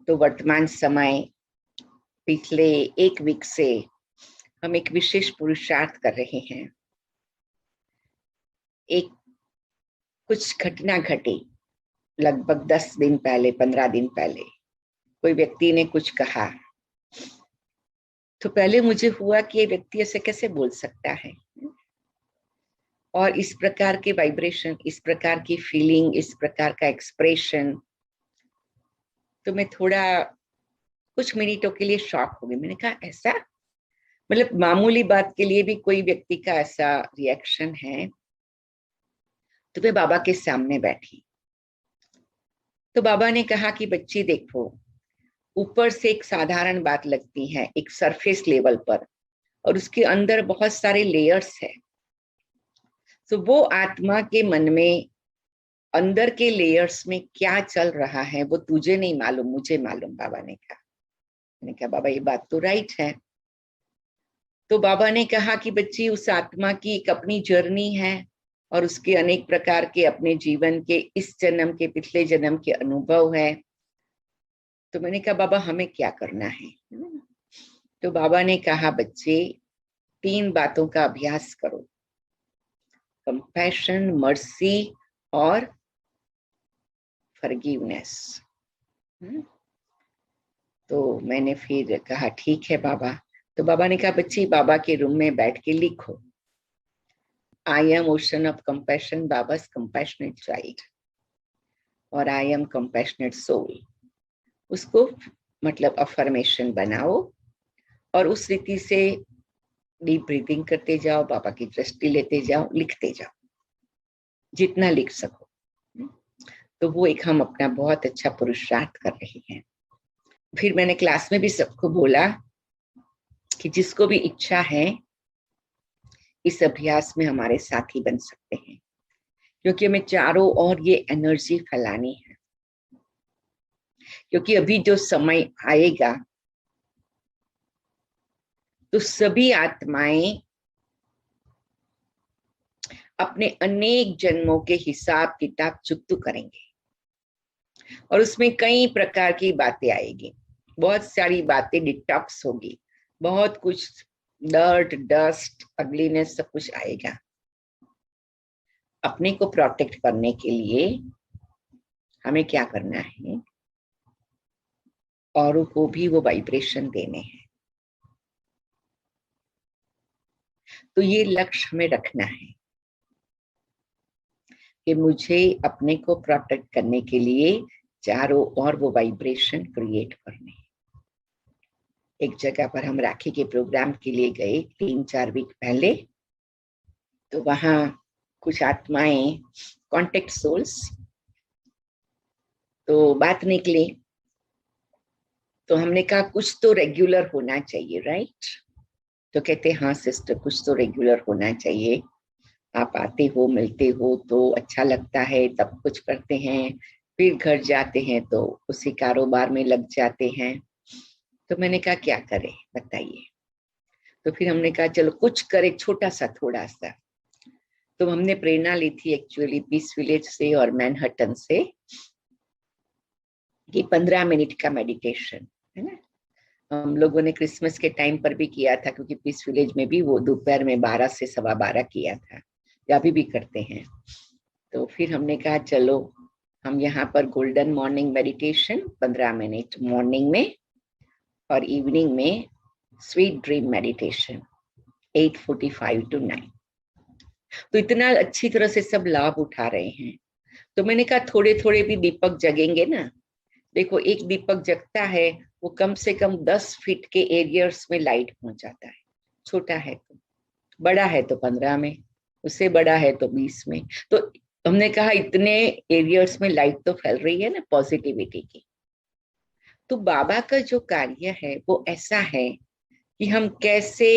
तो वर्तमान समय पिछले एक वीक से हम एक विशेष पुरुषार्थ कर रहे हैं। एक कुछ घटना घटी लगभग 10 दिन पहले, 15 दिन पहले। कोई व्यक्ति ने कुछ कहा तो पहले मुझे हुआ कि ये व्यक्ति ऐसे कैसे बोल सकता है, और इस प्रकार के वाइब्रेशन, इस प्रकार की फीलिंग, इस प्रकार का एक्सप्रेशन, तो मैं थोड़ा कुछ मिनटों के लिए शॉक हो गई। मैंने कहा ऐसा, मतलब मामूली बात के लिए भी कोई व्यक्ति का ऐसा रिएक्शन है। तो मैं बाबा के सामने बैठी तो बाबा ने कहा कि बच्ची देखो, ऊपर से एक साधारण बात लगती है, एक सरफेस लेवल पर, और उसके अंदर बहुत सारे लेयर्स है। तो वो आत्मा के मन में अंदर के लेयर्स में क्या चल रहा है वो तुझे नहीं मालूम, मुझे मालूम, बाबा ने कहा। मैंने कहा बाबा ये बात तो राइट है। तो बाबा ने कहा कि बच्ची, उस आत्मा की एक अपनी जर्नी है और उसके अनेक प्रकार के अपने जीवन के, इस जन्म के, पिछले जन्म के अनुभव है। तो मैंने कहा बाबा हमें क्या करना है? तो बाबा ने कहा बच्चे, 3 बातों का अभ्यास करो, कंपैशन, मर्सी और फॉरगिवनेस। तो मैंने फिर कहा ठीक है बाबा। तो बाबा ने कहा बच्ची, बाबा के रूम में बैठ के लिखो, I am ocean of compassion, Baba's compassionate child, और आई एम कंपैशनेट सोल। उसको मतलब अफर्मेशन बनाओ और उस रीति से डीप ब्रीथिंग करते जाओ, बाबा की दृष्टि लेते जाओ, लिखते जाओ जितना लिख सको। तो वो एक हम अपना बहुत अच्छा पुरुषार्थ कर रहे हैं। फिर मैंने क्लास में भी सबको बोला कि जिसको भी इच्छा है इस अभ्यास में हमारे साथी बन सकते हैं, क्योंकि हमें चारों ओर ये एनर्जी फैलानी है। क्योंकि अभी जो समय आएगा तो सभी आत्माएं अपने अनेक जन्मों के हिसाब किताब चुकतू करेंगे और उसमें कई प्रकार की बातें आएगी, बहुत सारी बातें डिटॉक्स होगी, बहुत कुछ डर्ट, डस्ट, अगलीनेस, सब कुछ आएगा। अपने को प्रोटेक्ट करने के लिए हमें क्या करना है? औरों को भी वो वाइब्रेशन देने हैं। तो ये लक्ष्य हमें रखना है कि मुझे अपने को प्रोटेक्ट करने के लिए चारों ओर वो वाइब्रेशन क्रिएट करने हैं। एक जगह पर हम राखी के प्रोग्राम के लिए गए 3-4 वीक पहले। तो वहां कुछ आत्माएं, कॉन्टेक्ट सोल्स, तो बात निकली। तो हमने कहा कुछ तो रेगुलर होना चाहिए, राइट? तो कहते हाँ सिस्टर, कुछ तो रेगुलर होना चाहिए। आप आते हो, मिलते हो तो अच्छा लगता है, तब कुछ करते हैं, फिर घर जाते हैं तो उसी कारोबार में लग जाते हैं। तो मैंने कहा क्या करें बताइए? तो फिर हमने कहा चलो कुछ करें, छोटा सा, थोड़ा सा। तो हमने प्रेरणा ली थी एक्चुअली पीस विलेज से और मैनहट्टन से, कि 15 मिनट का मेडिटेशन है ना। हम लोगों ने क्रिसमस के टाइम पर भी किया था, क्योंकि पीस विलेज में भी वो दोपहर में 12 से 12:15 किया था, या अभी भी करते हैं। तो फिर हमने कहा चलो हम यहाँ पर golden morning meditation 15 minute morning में, और इवनिंग में स्वीट ड्रीम मेडिटेशन 8:45 to 9। तो इतना अच्छी तरह से सब लाभ उठा रहे हैं। तो मैंने कहा थोड़े थोड़े भी दीपक जगेंगे ना। देखो एक दीपक जगता है वो कम से कम 10 फीट के एरियर्स में लाइट पहुंच जाता है। छोटा है तो, बड़ा है तो 15 में, उससे बड़ा है तो 20 में। तो हमने कहा इतने एरियर्स में लाइट तो फैल रही है ना पॉजिटिविटी की। तो बाबा का जो कार्य है वो ऐसा है कि हम कैसे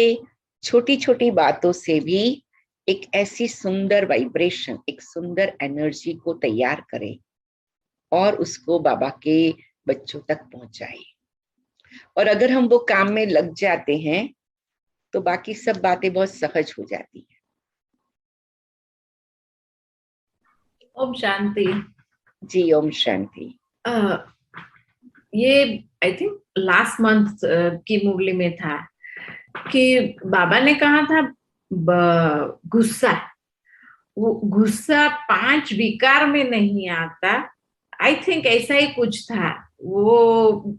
छोटी छोटी बातों से भी एक ऐसी सुंदर वाइब्रेशन, एक सुंदर एनर्जी को तैयार करें और उसको बाबा के बच्चों तक पहुंचाए। और अगर हम वो काम में लग जाते हैं तो बाकी सब बातें बहुत सहज हो जाती है। ओम शांति। जी ओम शांति। ये आई थिंक लास्ट मंथ की मुरली में था कि बाबा ने कहा था गुस्सा, वो गुस्सा 5 विकार में नहीं आता। आई थिंक ऐसा ही कुछ था वो।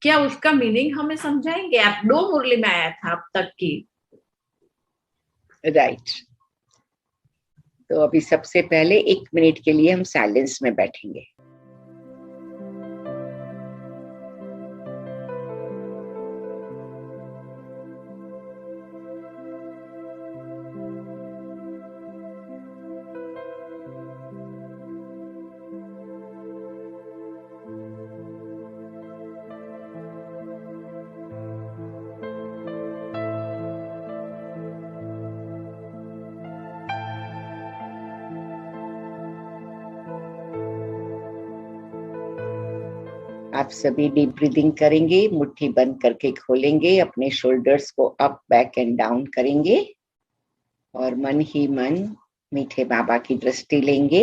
क्या उसका मीनिंग हमें समझाएंगे आप? 2 मुरली में आया था अब तक की। राइट। तो अभी सबसे पहले 1 मिनट के लिए हम साइलेंस में बैठेंगे। आप सभी डीप ब्रीदिंग करेंगे, मुट्ठी बंद करके खोलेंगे, अपने शोल्डर्स को अप बैक एंड डाउन करेंगे और मन ही मन मीठे बाबा की दृष्टि लेंगे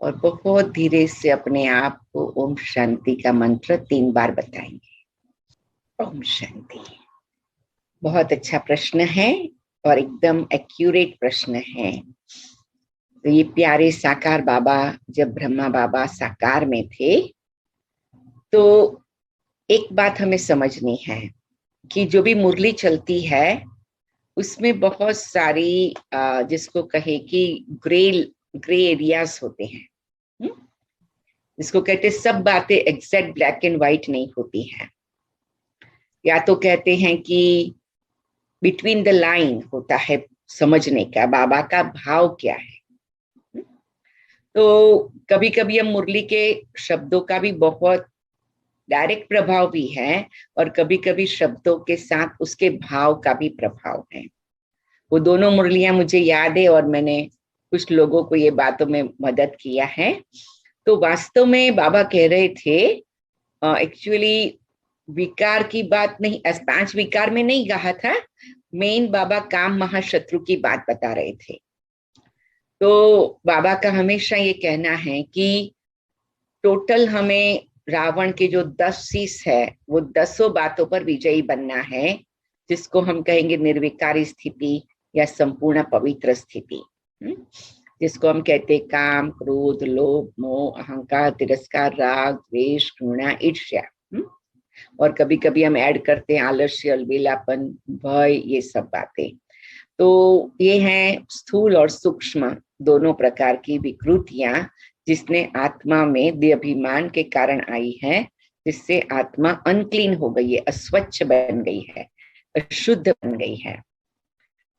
और बहुत धीरे से अपने आप को ओम शांति का मंत्र 3 बार बताएंगे। ओम शांति। बहुत अच्छा प्रश्न है और एकदम एक्यूरेट प्रश्न है। तो ये प्यारे साकार बाबा, जब ब्रह्मा बाबा साकार में थे, तो एक बात हमें समझनी है कि जो भी मुरली चलती है उसमें बहुत सारी जिसको कहे कि ग्रे एरियाज होते हैं, जिसको कहते हैं सब बातें एग्जैक्ट ब्लैक एंड व्हाइट नहीं होती हैं। या तो कहते हैं कि बिटवीन द लाइन होता है समझने का बाबा का भाव क्या है। तो कभी कभी हम मुरली के शब्दों का भी बहुत डायरेक्ट प्रभाव भी है और कभी कभी शब्दों के साथ उसके भाव का भी प्रभाव है। वो दोनों मुरलियां मुझे याद है और मैंने कुछ लोगों को ये बातों में मदद किया है। तो वास्तव में बाबा कह रहे थे, एक्चुअली विकार की बात नहीं, 5 विकार में नहीं कहा था, मेन बाबा काम महाशत्रु की बात बता रहे थे। तो बाबा का हमेशा ये कहना है कि टोटल हमें रावण के जो 10 शीश है वो 10 बातों पर विजयी बनना है, जिसको हम कहेंगे निर्विकारी स्थिति या संपूर्ण पवित्र स्थिति, जिसको हम कहते हैं काम, क्रोध, लोभ, मोह, अहंकार, तिरस्कार, राग, द्वेष, घृणा, ईर्ष्या, और कभी कभी हम ऐड करते हैं आलस्य, अलबेलापन, भय, ये सब बातें। तो ये हैं स्थूल और सूक्ष्म दोनों प्रकार की विकृतियां जिसने आत्मा में देहाभिमान के कारण आई है, जिससे आत्मा अनक्लीन हो गई है, अस्वच्छ बन गई है, अशुद्ध बन गई है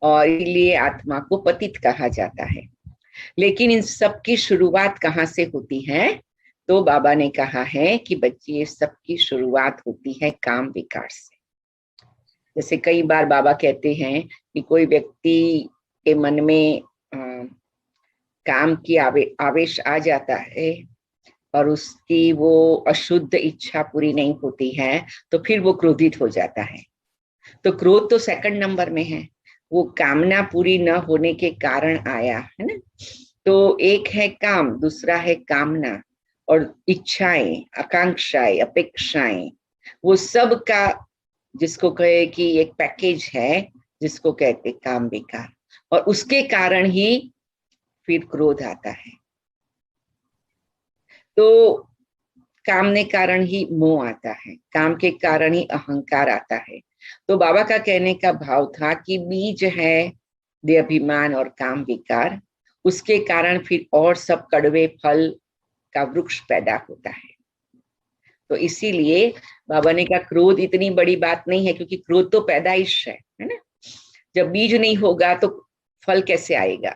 और इसलिए आत्मा को पतित कहा जाता है। लेकिन इन सब की शुरुआत कहाँ से होती है? तो बाबा ने कहा है कि बच्चे, ये सब की शुरुआत होती है काम विकार से। जैसे कई बार बाबा कहते हैं कि कोई व्यक्ति के मन में काम की आवेश आ जाता है और उसकी वो अशुद्ध इच्छा पूरी नहीं होती है तो फिर वो क्रोधित हो जाता है। तो क्रोध तो सेकंड नंबर में है, वो कामना पूरी न होने के कारण आया है ना। तो एक है काम, दूसरा है कामना और इच्छाएं, आकांक्षाएं, अपेक्षाएं, वो सब का जिसको कहे कि एक पैकेज है जिसको कहते काम विकार, और उसके कारण ही फिर क्रोध आता है। तो काम के कारण ही मोह आता है, काम के कारण ही अहंकार आता है। तो बाबा का कहने का भाव था कि बीज है देहाभिमान और काम विकार, उसके कारण फिर और सब कड़वे फल का वृक्ष पैदा होता है। तो इसीलिए बाबा ने कहा क्रोध इतनी बड़ी बात नहीं है, क्योंकि क्रोध तो पैदाइश है ना। जब बीज नहीं होगा तो फल कैसे आएगा?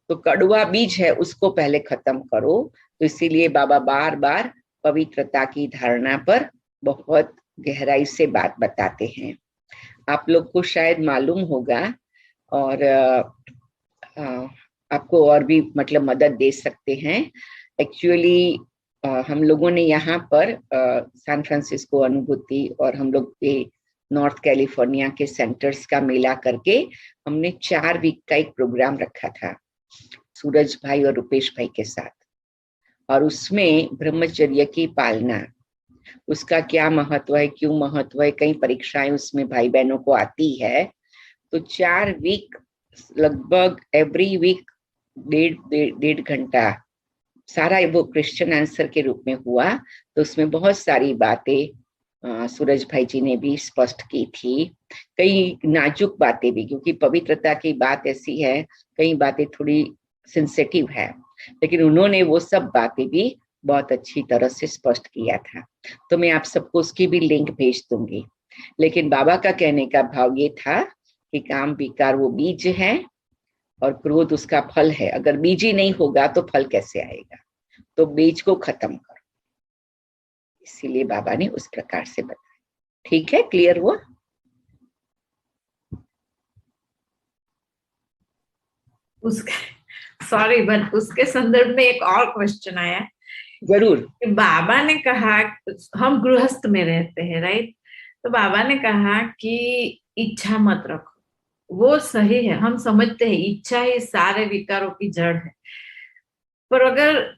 तो कड़वा बीज है, उसको पहले खत्म करो। तो इसीलिए बाबा बार बार पवित्रता की धारणा पर बहुत गहराई से बात बताते हैं। आप लोग को शायद मालूम होगा और आपको और भी मतलब मदद दे सकते हैं। एक्चुअली हम लोगों ने यहाँ पर सैन फ्रांसिस्को अनुभूति और हम लोग के नॉर्थ कैलिफोर्निया के सेंटर्स का मिला करके हमने 4 वीक का एक प्रोग्राम रखा था सूरज भाई और रुपेश भाई के साथ, और उसमें ब्रह्मचर्य की पालना उसका क्या महत्व है, क्यों महत्व है, कई परीक्षाएं उसमें भाई बहनों को आती है। तो 4 वीक लगभग एवरी वीक 1.5 घंटा सारा वो क्वेश्चन आंसर के रूप में हुआ। तो उसमें बहुत सारी बातें सूरज भाई जी ने भी स्पष्ट की थी, कई नाजुक बातें भी, क्योंकि पवित्रता की बात ऐसी है, कई बातें थोड़ी सेंसिटिव है, लेकिन उन्होंने वो सब बातें भी बहुत अच्छी तरह से स्पष्ट किया था। तो मैं आप सबको उसकी भी लिंक भेज दूंगी। लेकिन बाबा का कहने का भाव ये था कि काम विकार वो बीज है और क्रोध उसका फल है। अगर बीज ही नहीं होगा तो फल कैसे आएगा? तो बीज को खत्म करो, इसीलिए बाबा ने उस प्रकार से बताया। ठीक है, क्लियर हुआ? उसके सॉरी बट उसके संदर्भ में एक और क्वेश्चन आया। जरूर। बाबा ने कहा, हम गृहस्थ में रहते हैं राइट, तो बाबा ने कहा कि इच्छा मत रखो। वो सही है, हम समझते हैं इच्छा ही सारे विकारों की जड़ है। पर अगर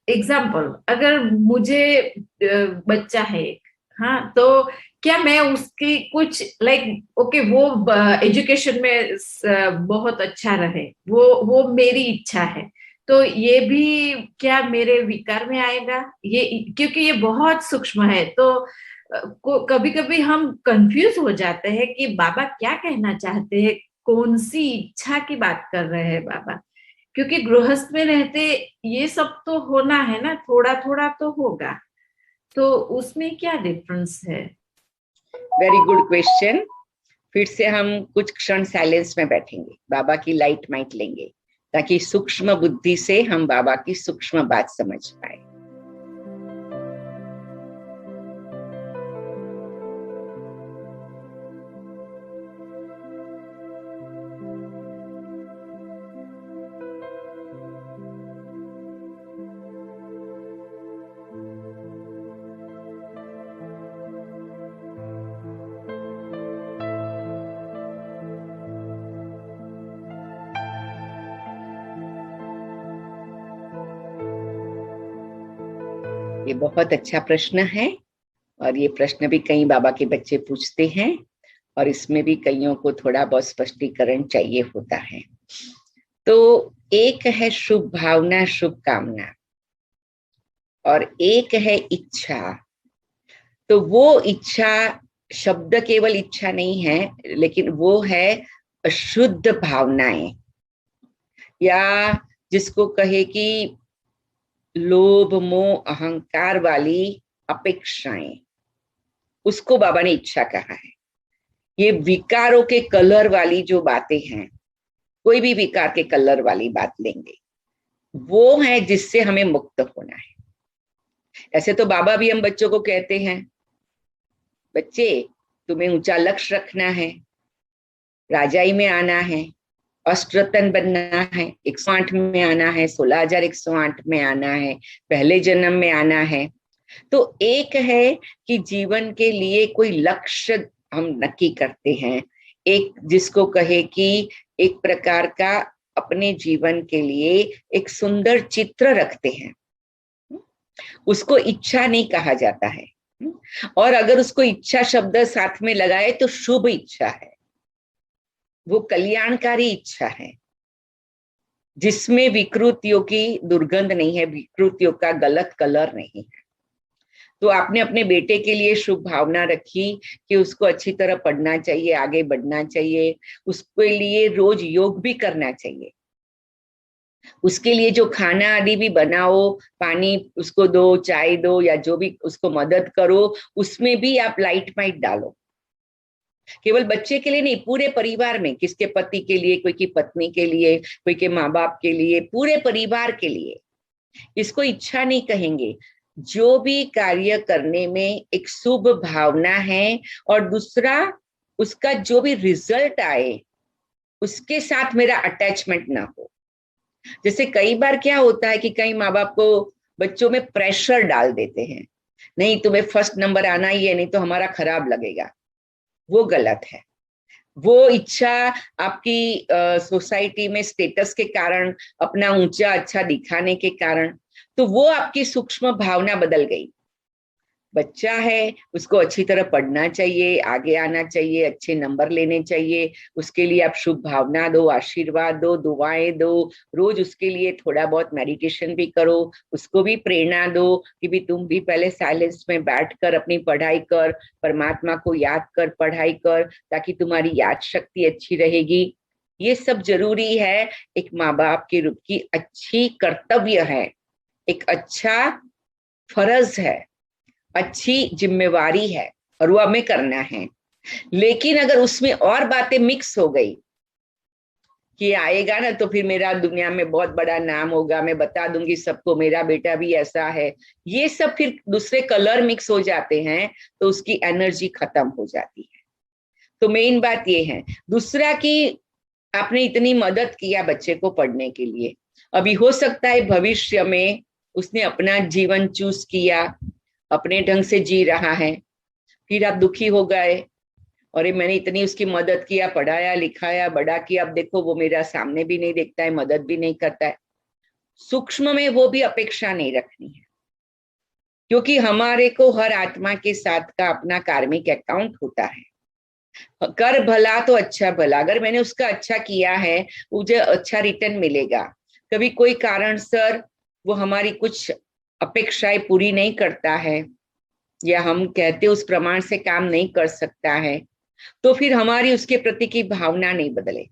एग्जाम्पल, अगर मुझे बच्चा है एक, हाँ, तो क्या मैं उसकी कुछ लाइक ओके वो एजुकेशन में बहुत अच्छा रहे, वो मेरी इच्छा है, तो ये भी क्या मेरे विकार में आएगा? ये क्योंकि ये बहुत सूक्ष्म है, तो कभी कभी हम कंफ्यूज हो जाते हैं कि बाबा क्या कहना चाहते हैं, कौन सी इच्छा की बात कर रहे हैं बाबा। क्योंकि गृहस्थ में रहते ये सब तो होना है ना, थोड़ा थोड़ा तो होगा, तो उसमें क्या डिफरेंस है? Very good question. फिर से हम कुछ क्षण साइलेंस में बैठेंगे, बाबा की लाइट माइट लेंगे, ताकि सूक्ष्म बुद्धि से हम बाबा की सूक्ष्म बात समझ पाए। ये बहुत अच्छा प्रश्न है, और ये प्रश्न भी कई बाबा के बच्चे पूछते हैं, और इसमें भी कईयों को थोड़ा बहुत स्पष्टीकरण चाहिए होता है। तो एक है शुभ भावना, शुभ कामना, और एक है इच्छा। तो वो इच्छा शब्द केवल इच्छा नहीं है, लेकिन वो है अशुद्ध भावनाएं, या जिसको कहे कि लोभ मोह अहंकार वाली अपेक्षाएं, उसको बाबा ने इच्छा कहा है। ये विकारों के कलर वाली जो बातें हैं, कोई भी विकार के कलर वाली बात लेंगे, वो है जिससे हमें मुक्त होना है। ऐसे तो बाबा भी हम बच्चों को कहते हैं, बच्चे तुम्हें ऊंचा लक्ष्य रखना है, राजाई में आना है, अष्टरत्न बनना है, 108 में आना है, 16,108 में आना है, पहले जन्म में आना है। तो एक है कि जीवन के लिए कोई लक्ष्य हम नक्की करते हैं, एक जिसको कहे कि एक प्रकार का अपने जीवन के लिए एक सुंदर चित्र रखते हैं, उसको इच्छा नहीं कहा जाता है। और अगर उसको इच्छा शब्द साथ में लगाए तो शुभ इच्छा है, वो कल्याणकारी इच्छा है, जिसमें विकृतियों की दुर्गंध नहीं है, विकृतियों का गलत कलर नहीं है। तो आपने अपने बेटे के लिए शुभ भावना रखी कि उसको अच्छी तरह पढ़ना चाहिए, आगे बढ़ना चाहिए, उसके लिए रोज योग भी करना चाहिए, उसके लिए जो खाना आदि भी बनाओ, पानी उसको दो, चाय दो, या जो भी उसको मदद करो, उसमें भी आप लाइट माइट डालो। केवल बच्चे के लिए नहीं, पूरे परिवार में, किसके पति के लिए, कोई की पत्नी के लिए, कोई के माँ बाप के लिए, पूरे परिवार के लिए। इसको इच्छा नहीं कहेंगे, जो भी कार्य करने में एक शुभ भावना है, और दूसरा उसका जो भी रिजल्ट आए उसके साथ मेरा अटैचमेंट ना हो। जैसे कई बार क्या होता है कि कई माँ बाप को बच्चों में प्रेशर डाल देते हैं, नहीं तुम्हें फर्स्ट नंबर आना ही है, नहीं तो हमारा खराब लगेगा। वो गलत है। वो इच्छा आपकी सोसाइटी में स्टेटस के कारण, अपना ऊंचा अच्छा दिखाने के कारण, तो वो आपकी सूक्ष्म भावना बदल गई। बच्चा है, उसको अच्छी तरह पढ़ना चाहिए, आगे आना चाहिए, अच्छे नंबर लेने चाहिए, उसके लिए आप शुभ भावना दो, आशीर्वाद दो, दुआएं दो, रोज उसके लिए थोड़ा बहुत मेडिटेशन भी करो, उसको भी प्रेरणा दो कि भी तुम भी पहले साइलेंस में बैठकर अपनी पढ़ाई कर, परमात्मा को याद कर, पढ़ाई कर, ताकि तुम्हारी याद शक्ति अच्छी रहेगी। ये सब जरूरी है, एक माँ बाप के रूप की अच्छी कर्तव्य है, एक अच्छा फर्ज है, अच्छी जिम्मेवारी है, और वो हमें करना है। लेकिन अगर उसमें और बातें मिक्स हो गई कि आएगा ना तो फिर मेरा दुनिया में बहुत बड़ा नाम होगा, मैं बता दूंगी सबको मेरा बेटा भी ऐसा है, ये सब फिर दूसरे कलर मिक्स हो जाते हैं, तो उसकी एनर्जी खत्म हो जाती है। तो मेन बात ये है। दूसरा कि आपने इतनी मदद किया बच्चे को पढ़ने के लिए, अभी हो सकता है भविष्य में उसने अपना जीवन चूज किया, अपने ढंग से जी रहा है, फिर आप दुखी हो गए, और मैंने इतनी उसकी मदद किया, पढ़ाया लिखाया, बड़ा किया, अब देखो वो मेरा सामने भी नहीं देखता है, मदद भी नहीं करता है। सूक्ष्म में वो भी अपेक्षा नहीं रखनी है, क्योंकि हमारे को हर आत्मा के साथ का अपना कार्मिक अकाउंट होता है। कर भला तो अच्छा भला, अगर मैंने उसका अच्छा किया है मुझे अच्छा रिटर्न मिलेगा। कभी कोई कारण सर वो हमारी कुछ अपेक्षाएं पूरी नहीं करता है, या हम कहते उस प्रमाण से काम नहीं कर सकता है, तो फिर हमारी उसके प्रति की भावना नहीं बदले।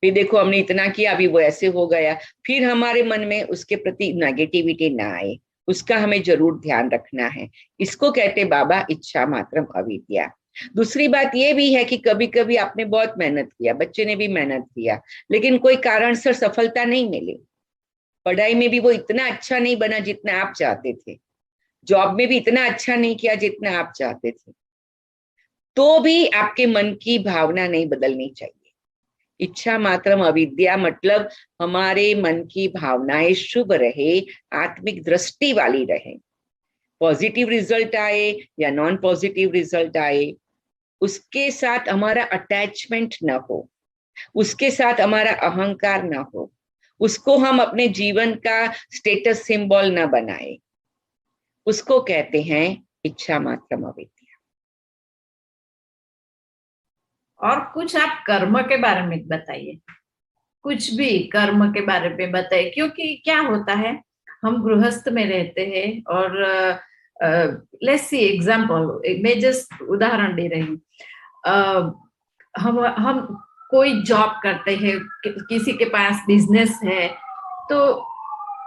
फिर देखो हमने इतना किया, अभी वो ऐसे हो गया, फिर हमारे मन में उसके प्रति नेगेटिविटी ना आए, उसका हमें जरूर ध्यान रखना है। इसको कहते बाबा इच्छा मात्रम अविद्या। दूसरी बात ये भी है कि कभी कभी आपने बहुत मेहनत किया, बच्चे ने भी मेहनत किया, लेकिन कोई कारण से सफलता नहीं मिली, पढ़ाई में भी वो इतना अच्छा नहीं बना जितना आप चाहते थे, जॉब में भी इतना अच्छा नहीं किया जितना आप चाहते थे, तो भी आपके मन की भावना नहीं बदलनी चाहिए। इच्छा मात्रम अविद्या मतलब हमारे मन की भावनाएं शुभ रहे, आत्मिक दृष्टि वाली रहे, पॉजिटिव रिजल्ट आए या नॉन पॉजिटिव रिजल्ट आए, उसके साथ हमारा अटैचमेंट ना हो, उसके साथ हमारा अहंकार ना हो, उसको हम अपने जीवन का स्टेटस सिंबल ना बनाए, उसको कहते हैं इच्छा मात्रम अविद्या। और कुछ आप कर्म के बारे में बताइए, कुछ भी कर्म के बारे में बताइए, क्योंकि क्या होता है हम गृहस्थ में रहते हैं, और लेट्स सी एग्जांपल, मैं जस्ट उदाहरण दे रही हूँ। हम कोई जॉब करते हैं, किसी के पास बिजनेस है, तो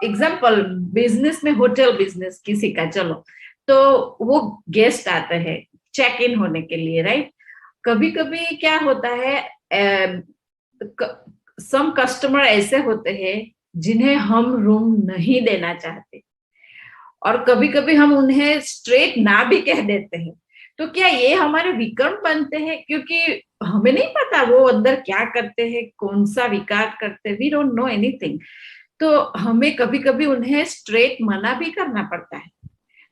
एग्जांपल बिजनेस में होटल बिजनेस किसी का, चलो तो वो गेस्ट आते हैं चेक इन होने के लिए, राइट। कभी कभी क्या होता है, सम कस्टमर ऐसे होते हैं जिन्हें हम रूम नहीं देना चाहते, और कभी कभी हम उन्हें स्ट्रेट ना भी कह देते हैं। तो क्या ये हमारे विकर्म बनते हैं? क्योंकि हमें नहीं पता वो अंदर क्या करते हैं, कौन सा विकार करते हैं, वी डोंट नो एनीथिंग। तो हमें कभी कभी उन्हें स्ट्रेट मना भी करना पड़ता है।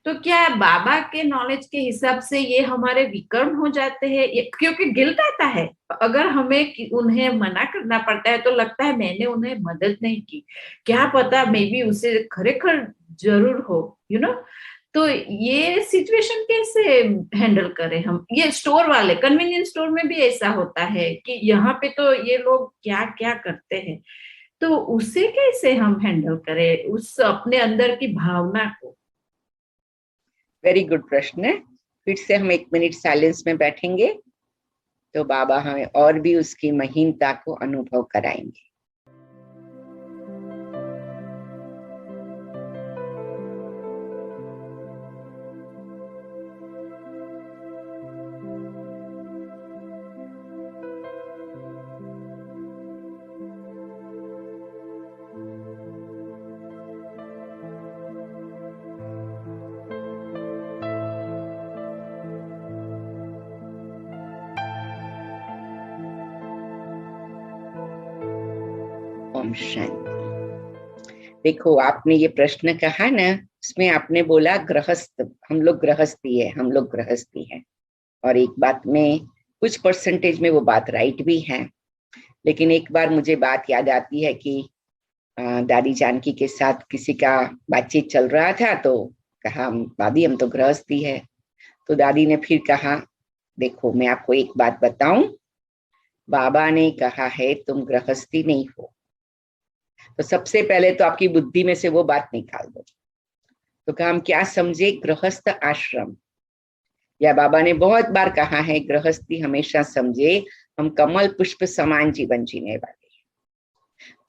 तो क्या बाबा के नॉलेज के हिसाब से ये हमारे विकर्म हो जाते हैं? क्योंकि गिल्ट आता है, अगर हमें उन्हें मना करना पड़ता है तो लगता है मैंने उन्हें मदद नहीं की, क्या पता मे बी उसे खरेखर जरूर हो, यू नो। तो ये सिचुएशन कैसे हैंडल करें हम? ये स्टोर वाले, कन्वीनियंस स्टोर में भी ऐसा होता है कि यहाँ पे तो ये लोग क्या क्या करते हैं, तो उसे कैसे हम हैंडल करें, उस अपने अंदर की भावना को? वेरी गुड प्रश्न है। फिर से हम 1 मिनट साइलेंस में बैठेंगे, तो बाबा हमें और भी उसकी महीनता को अनुभव कराएंगे। ओम शांति। देखो आपने ये प्रश्न कहा ना, उसमें आपने बोला गृहस्थ, हम लोग गृहस्थी है, हम लोग गृहस्थी है, और एक बात में कुछ परसेंटेज में वो बात राइट भी है। लेकिन एक बार मुझे बात याद आती है कि दादी जानकी के साथ किसी का बातचीत चल रहा था, तो कहा दादी हम तो गृहस्थी है। तो दादी ने फिर कहा देखो मैं आपको एक बात बताऊं, बाबा ने कहा है तुम गृहस्थी नहीं हो, तो सबसे पहले तो आपकी बुद्धि में से वो बात निकाल दो। तो कहा हम क्या समझे, गृहस्थ आश्रम, या बाबा ने बहुत बार कहा है गृहस्थी हमेशा समझे हम कमल पुष्प समान जीवन जीने वाले।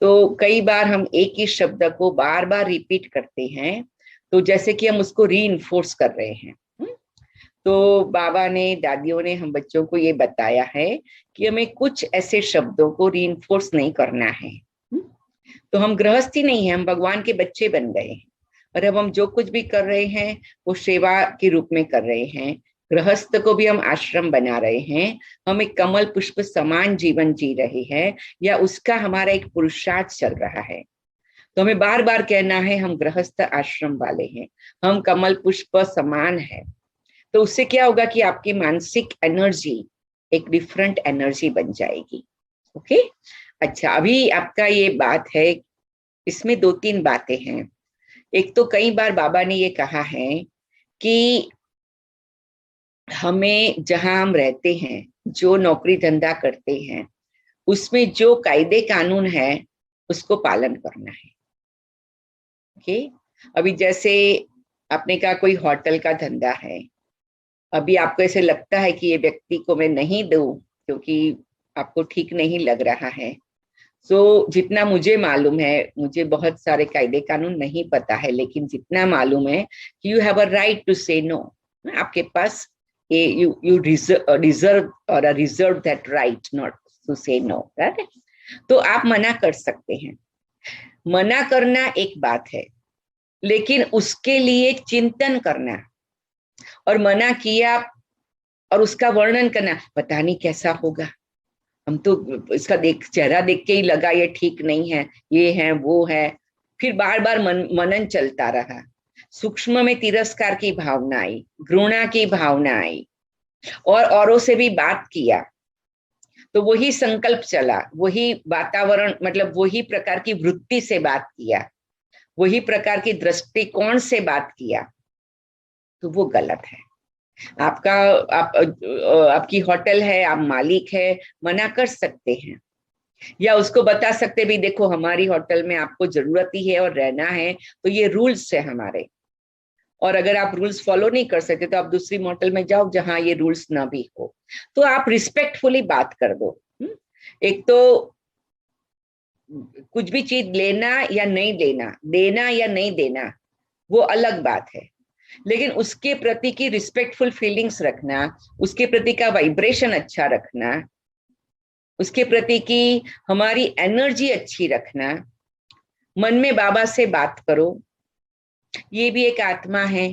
तो कई बार हम एक ही शब्द को बार बार रिपीट करते हैं, तो जैसे कि हम उसको रीइंफोर्स कर रहे हैं। तो बाबा ने, दादियों ने हम बच्चों को ये बताया है कि हमें कुछ ऐसे शब्दों को रीइंफोर्स नहीं करना है। तो हम गृहस्थी नहीं है, हम भगवान के बच्चे बन गए हैं, और अब हम जो कुछ भी कर रहे हैं वो सेवा के रूप में कर रहे हैं। गृहस्थ को भी हम आश्रम बना रहे हैं, हम एक कमल पुष्प समान जीवन जी रहे हैं, या उसका हमारा एक पुरुषार्थ चल रहा है। तो हमें बार बार कहना है हम गृहस्थ आश्रम वाले हैं, हम कमल पुष्प समान है। तो उससे क्या होगा कि आपकी मानसिक एनर्जी एक डिफरेंट एनर्जी बन जाएगी। ओके, अच्छा अभी आपका ये बात है, इसमें 2-3 बातें हैं। एक तो कई बार बाबा ने ये कहा है कि हमें जहां हम रहते हैं, जो नौकरी धंधा करते हैं, उसमें जो कायदे कानून है उसको पालन करना है। ओके, अभी जैसे आपने कहा कोई होटल का धंधा है, अभी आपको ऐसे लगता है कि ये व्यक्ति को मैं नहीं दूं क्योंकि आपको ठीक नहीं लग रहा है। सो जितना मुझे मालूम है, मुझे बहुत सारे कायदे कानून नहीं पता है, लेकिन जितना मालूम है कि you have a right to say no, आपके पास you deserve or reserve that right not to say no, right? तो आप मना कर सकते हैं। मना करना एक बात है, लेकिन उसके लिए चिंतन करना और मना किया और उसका वर्णन करना, पता नहीं कैसा होगा, हम तो इसका चेहरा देख के ही लगा ये ठीक नहीं है, ये है वो है, फिर बार बार मनन चलता रहा। सूक्ष्म में तिरस्कार की भावना आई, घृणा की भावना आई, और औरों से भी बात किया तो वही संकल्प चला, वही वातावरण, मतलब वही प्रकार की वृत्ति से बात किया, वही प्रकार की दृष्टिकोण से बात किया, तो वो गलत है। आपकी होटल है, आप मालिक है, मना कर सकते हैं, या उसको बता सकते भी देखो हमारी होटल में आपको जरूरत ही है और रहना है, तो ये रूल्स है हमारे, और अगर आप रूल्स फॉलो नहीं कर सकते तो आप दूसरी होटल में जाओ जहां ये रूल्स ना भी हो। तो आप रिस्पेक्टफुली बात कर दो। एक तो कुछ भी चीज लेना या नहीं लेना, देना या नहीं देना, वो अलग बात है, लेकिन उसके प्रति की रिस्पेक्टफुल फीलिंग्स रखना, उसके प्रति का वाइब्रेशन अच्छा रखना, उसके प्रति की हमारी एनर्जी अच्छी रखना, मन में बाबा से बात करो। ये भी एक आत्मा है,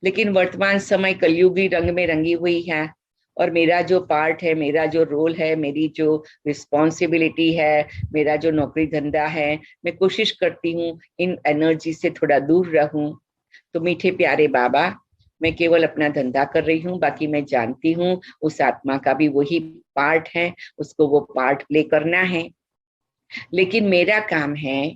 लेकिन वर्तमान समय कलयुगी रंग में रंगी हुई है, और मेरा जो पार्ट है, मेरा जो रोल है, मेरी जो रिस्पॉन्सिबिलिटी है, मेरा जो नौकरी धंधा है, मैं कोशिश करती हूँ इन एनर्जी से थोड़ा दूर रहूं। तो मीठे प्यारे बाबा, मैं केवल अपना धंधा कर रही हूँ, बाकी मैं जानती हूँ उस आत्मा का भी वही पार्ट है, उसको वो पार्ट प्ले करना है, लेकिन मेरा काम है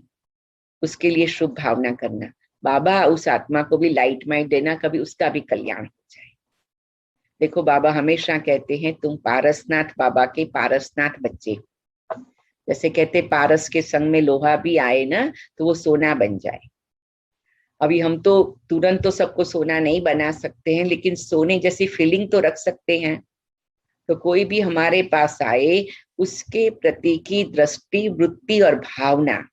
उसके लिए शुभ भावना करना। बाबा उस आत्मा को भी लाइट माइट देना, कभी उसका भी कल्याण हो जाए। देखो बाबा हमेशा कहते हैं तुम पारसनाथ बाबा के पारसनाथ बच्चे, जैसे कहते पारस के संग में लोहा भी आए ना तो वो सोना बन जाए। अभी हम तो तुरंत तो सबको सोना नहीं बना सकते हैं, लेकिन सोने जैसी फीलिंग तो रख सकते हैं। तो कोई भी हमारे पास आए, उसके प्रति की दृष्टि, वृत्ति और भावना,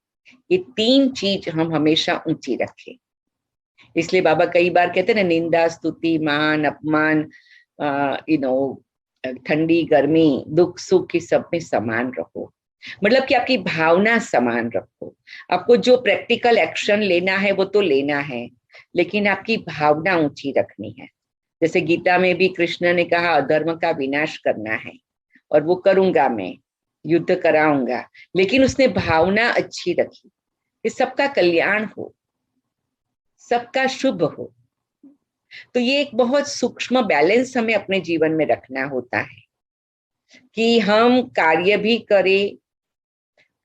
ये 3 चीज हम हमेशा ऊंची रखें। इसलिए बाबा कई बार कहते हैं ना, निंदा स्तुति मान अपमान, ठंडी गर्मी दुख सुख की सब में समान रहो, मतलब कि आपकी भावना समान रखो। आपको जो प्रैक्टिकल एक्शन लेना है वो तो लेना है, लेकिन आपकी भावना ऊंची रखनी है। जैसे गीता में भी कृष्ण ने कहा अधर्म का विनाश करना है, और वो करूंगा, मैं युद्ध कराऊंगा, लेकिन उसने भावना अच्छी रखी कि सबका कल्याण हो, सबका शुभ हो। तो ये एक बहुत सूक्ष्म बैलेंस हमें अपने जीवन में रखना होता है कि हम कार्य भी करें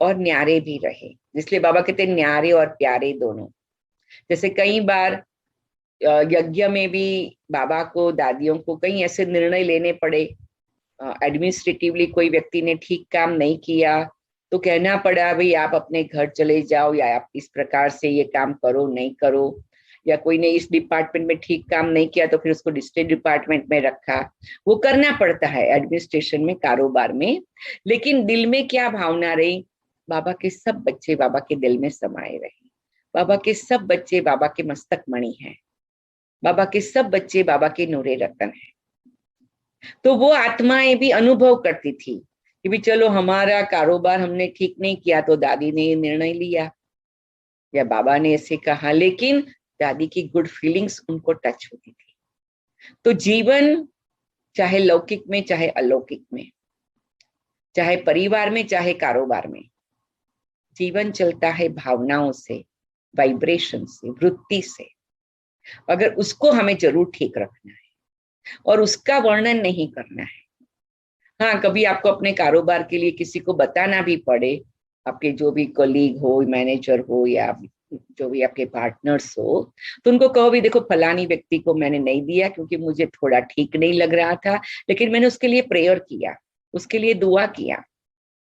और न्यारे भी रहे। इसलिए बाबा कहते हैं न्यारे और प्यारे दोनों। जैसे कई बार यज्ञ में भी बाबा को, दादियों को कई ऐसे निर्णय लेने पड़े, एडमिनिस्ट्रेटिवली कोई व्यक्ति ने ठीक काम नहीं किया तो कहना पड़ा भाई आप अपने घर चले जाओ, या आप इस प्रकार से ये काम करो नहीं करो, या कोई ने इस डिपार्टमेंट में ठीक काम नहीं किया तो फिर उसको डिस्ट्रिक्ट डिपार्टमेंट में रखा। वो करना पड़ता है एडमिनिस्ट्रेशन में, कारोबार में। लेकिन दिल में क्या भावना रही, बाबा के सब बच्चे बाबा के दिल में समाये रहे, बाबा के सब बच्चे बाबा के मस्तक मणि हैं, बाबा के सब बच्चे बाबा के नूरे रतन हैं। तो वो आत्माएं भी अनुभव करती थी कि भी चलो हमारा कारोबार हमने ठीक नहीं किया तो दादी ने ये निर्णय लिया या बाबा ने ऐसे कहा, लेकिन दादी की गुड फीलिंग्स उनको टच होती थी। तो जीवन चाहे लौकिक में चाहे अलौकिक में, चाहे परिवार में चाहे कारोबार में, जीवन चलता है भावनाओं से, वाइब्रेशन से, वृत्ति से। अगर उसको हमें जरूर ठीक रखना है और उसका वर्णन नहीं करना है। हाँ, कभी आपको अपने कारोबार के लिए किसी को बताना भी पड़े, आपके जो भी कलीग हो, मैनेजर हो या जो भी आपके पार्टनर्स हो, तो उनको कहो भी देखो फलानी व्यक्ति को मैंने नहीं दिया क्योंकि मुझे थोड़ा ठीक नहीं लग रहा था, लेकिन मैंने उसके लिए प्रेयर किया, उसके लिए दुआ किया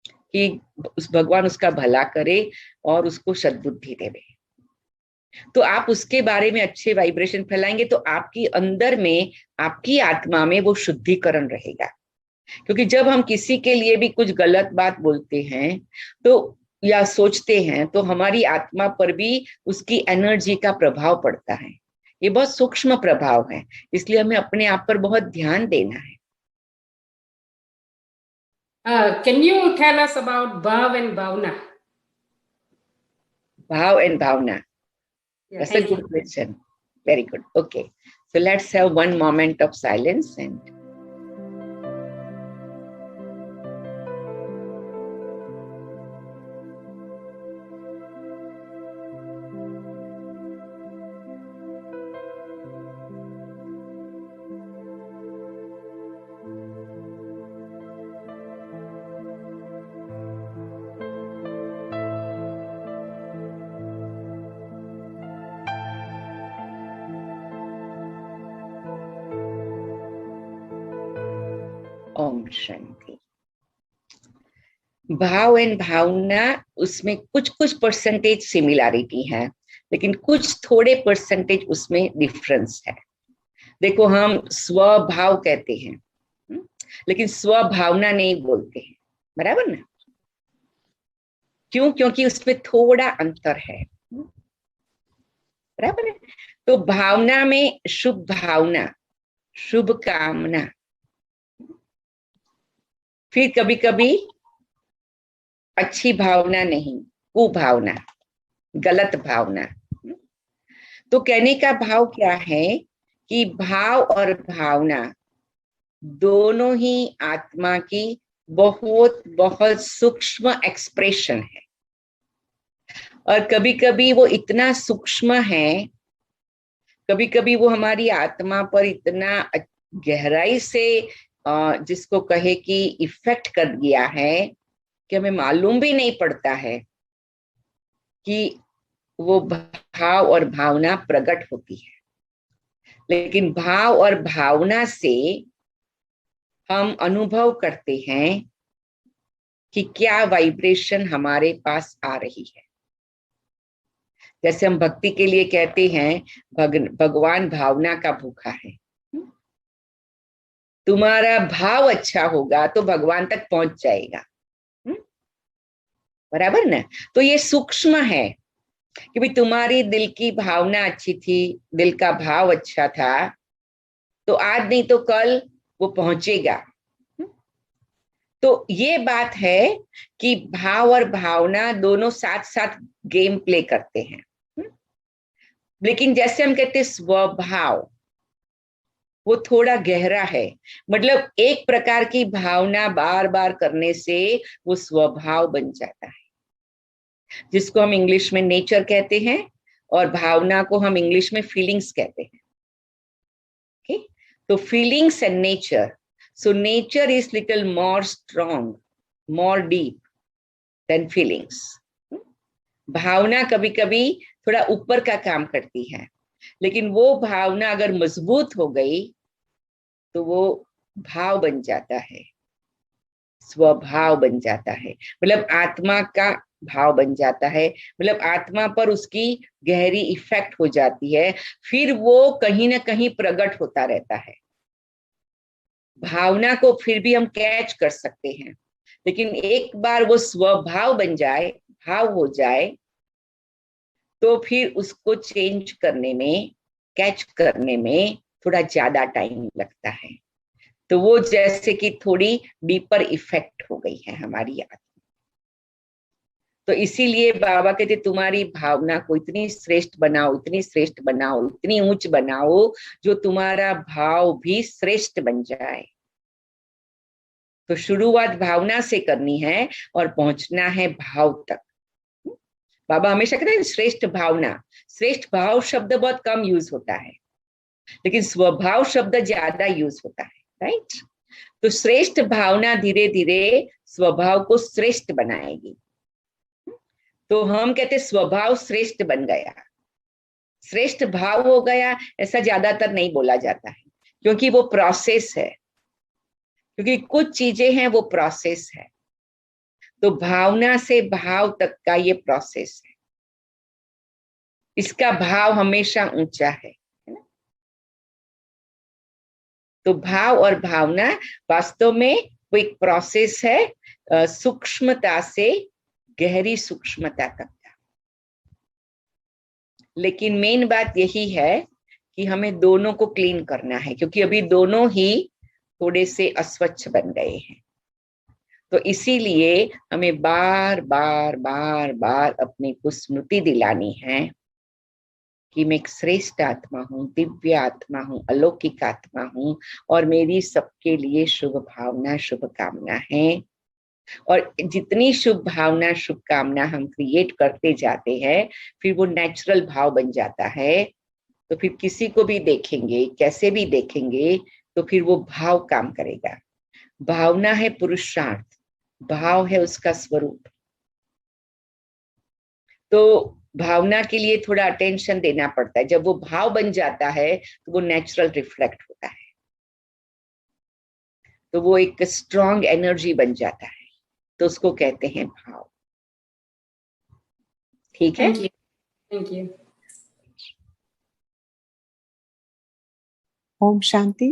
कि उस भगवान उसका भला करे और उसको सद्बुद्धि देवे। तो आप उसके बारे में अच्छे वाइब्रेशन फैलाएंगे तो आपकी अंदर में, आपकी आत्मा में वो शुद्धिकरण रहेगा। क्योंकि जब हम किसी के लिए भी कुछ गलत बात बोलते हैं तो या सोचते हैं तो हमारी आत्मा पर भी उसकी एनर्जी का प्रभाव पड़ता है। ये बहुत सूक्ष्म प्रभाव है, इसलिए हमें अपने आप पर बहुत ध्यान देना है। Can you tell us about Bhav and Bhavna? Bhav and Bhavna. Yeah, That's a good question. Very good. Okay. So let's have one moment of silence and Om Shanti. भाव एंड भावना, उसमें कुछ कुछ परसेंटेज सिमिलैरिटी है, लेकिन कुछ थोड़े परसेंटेज उसमें difference है। देखो, हम स्वभाव कहते हैं, लेकिन स्वभावना नहीं बोलते हैं, बराबर ना? क्यों? क्योंकि उसमें थोड़ा अंतर है, बराबर है। तो भावना में शुभ भावना, शुभ कामना, फिर कभी कभी अच्छी भावना नहीं, कुभावना, गलत भावना। तो कहने का भाव क्या है कि भाव और भावना दोनों ही आत्मा की बहुत बहुत सूक्ष्म एक्सप्रेशन है। और कभी कभी वो इतना सूक्ष्म है, कभी कभी वो हमारी आत्मा पर इतना गहराई से जिसको कहे कि इफेक्ट कर गया है कि हमें मालूम भी नहीं पड़ता है कि वो भाव और भावना प्रकट होती है। लेकिन भाव और भावना से हम अनुभव करते हैं कि क्या वाइब्रेशन हमारे पास आ रही है। जैसे हम भक्ति के लिए कहते हैं भगवान भावना का भूखा है। तुम्हारा भाव अच्छा होगा तो भगवान तक पहुंच जाएगा, बराबर ना? तो ये सूक्ष्म है कि भाई तुम्हारी दिल की भावना अच्छी थी, दिल का भाव अच्छा था, तो आज नहीं तो कल वो पहुंचेगा। तो ये बात है कि भाव और भावना दोनों साथ साथ गेम प्ले करते हैं। लेकिन जैसे हम कहते हैं स्वभाव, वो थोड़ा गहरा है। मतलब एक प्रकार की भावना बार बार करने से वो स्वभाव बन जाता है, जिसको हम इंग्लिश में नेचर कहते हैं, और भावना को हम इंग्लिश में फीलिंग्स कहते हैं। ओके, तो feelings and nature, so nature is little more strong, more deep than feelings. भावना कभी कभी थोड़ा ऊपर का काम करती है, लेकिन वो भावना अगर मजबूत हो गई तो वो भाव बन जाता है, स्वभाव बन जाता है, मतलब आत्मा का भाव बन जाता है, मतलब आत्मा पर उसकी गहरी इफेक्ट हो जाती है, फिर वो कहीं ना कहीं प्रकट होता रहता है। भावना को फिर भी हम कैच कर सकते हैं, लेकिन एक बार वो स्वभाव बन जाए, भाव हो जाए, तो फिर उसको चेंज करने में, कैच करने में थोड़ा ज्यादा टाइम लगता है। तो वो जैसे कि थोड़ी डीपर इफेक्ट हो गई है हमारी आत्मा। तो इसीलिए बाबा कहते तुम्हारी भावना को इतनी श्रेष्ठ बनाओ, इतनी श्रेष्ठ बनाओ, इतनी ऊंच बनाओ, जो तुम्हारा भाव भी श्रेष्ठ बन जाए। तो शुरुआत भावना से करनी है और पहुंचना है भाव तक। बाबा हमेशा कहते हैं श्रेष्ठ भावना। श्रेष्ठ भाव शब्द बहुत कम यूज होता है, लेकिन स्वभाव शब्द ज्यादा यूज होता है, राइट। तो श्रेष्ठ भावना धीरे धीरे स्वभाव को श्रेष्ठ बनाएगी। तो हम कहते स्वभाव श्रेष्ठ बन गया, श्रेष्ठ भाव हो गया, ऐसा ज्यादातर नहीं बोला जाता है, क्योंकि वो प्रोसेस है, क्योंकि कुछ चीजें हैं वो प्रोसेस है। तो भावना से भाव तक का ये प्रोसेस है, इसका भाव हमेशा ऊंचा है ना। तो भाव और भावना वास्तव में वो एक प्रोसेस है, सूक्ष्मता से गहरी सूक्ष्मता तक का। लेकिन मेन बात यही है कि हमें दोनों को क्लीन करना है, क्योंकि अभी दोनों ही थोड़े से अस्वच्छ बन गए हैं। तो इसीलिए हमें बार बार बार बार अपने को स्मृति दिलानी है कि मैं एक श्रेष्ठ आत्मा हूँ, दिव्य आत्मा हूँ, अलौकिक आत्मा हूँ, और मेरी सबके लिए शुभ भावना, शुभकामना है। और जितनी शुभ भावना, शुभकामना हम क्रिएट करते जाते हैं, फिर वो नेचुरल भाव बन जाता है। तो फिर किसी को भी देखेंगे, कैसे भी देखेंगे, तो फिर वो भाव काम करेगा। भावना है पुरुषार्थ, भाव है उसका स्वरूप। तो भावना के लिए थोड़ा अटेंशन देना पड़ता है। जब वो भाव बन जाता है तो वो नेचुरल रिफ्लेक्ट होता है, तो वो एक स्ट्रॉन्ग एनर्जी बन जाता है। तो उसको कहते हैं भाव। ठीक है, Thank you. Om Shanti.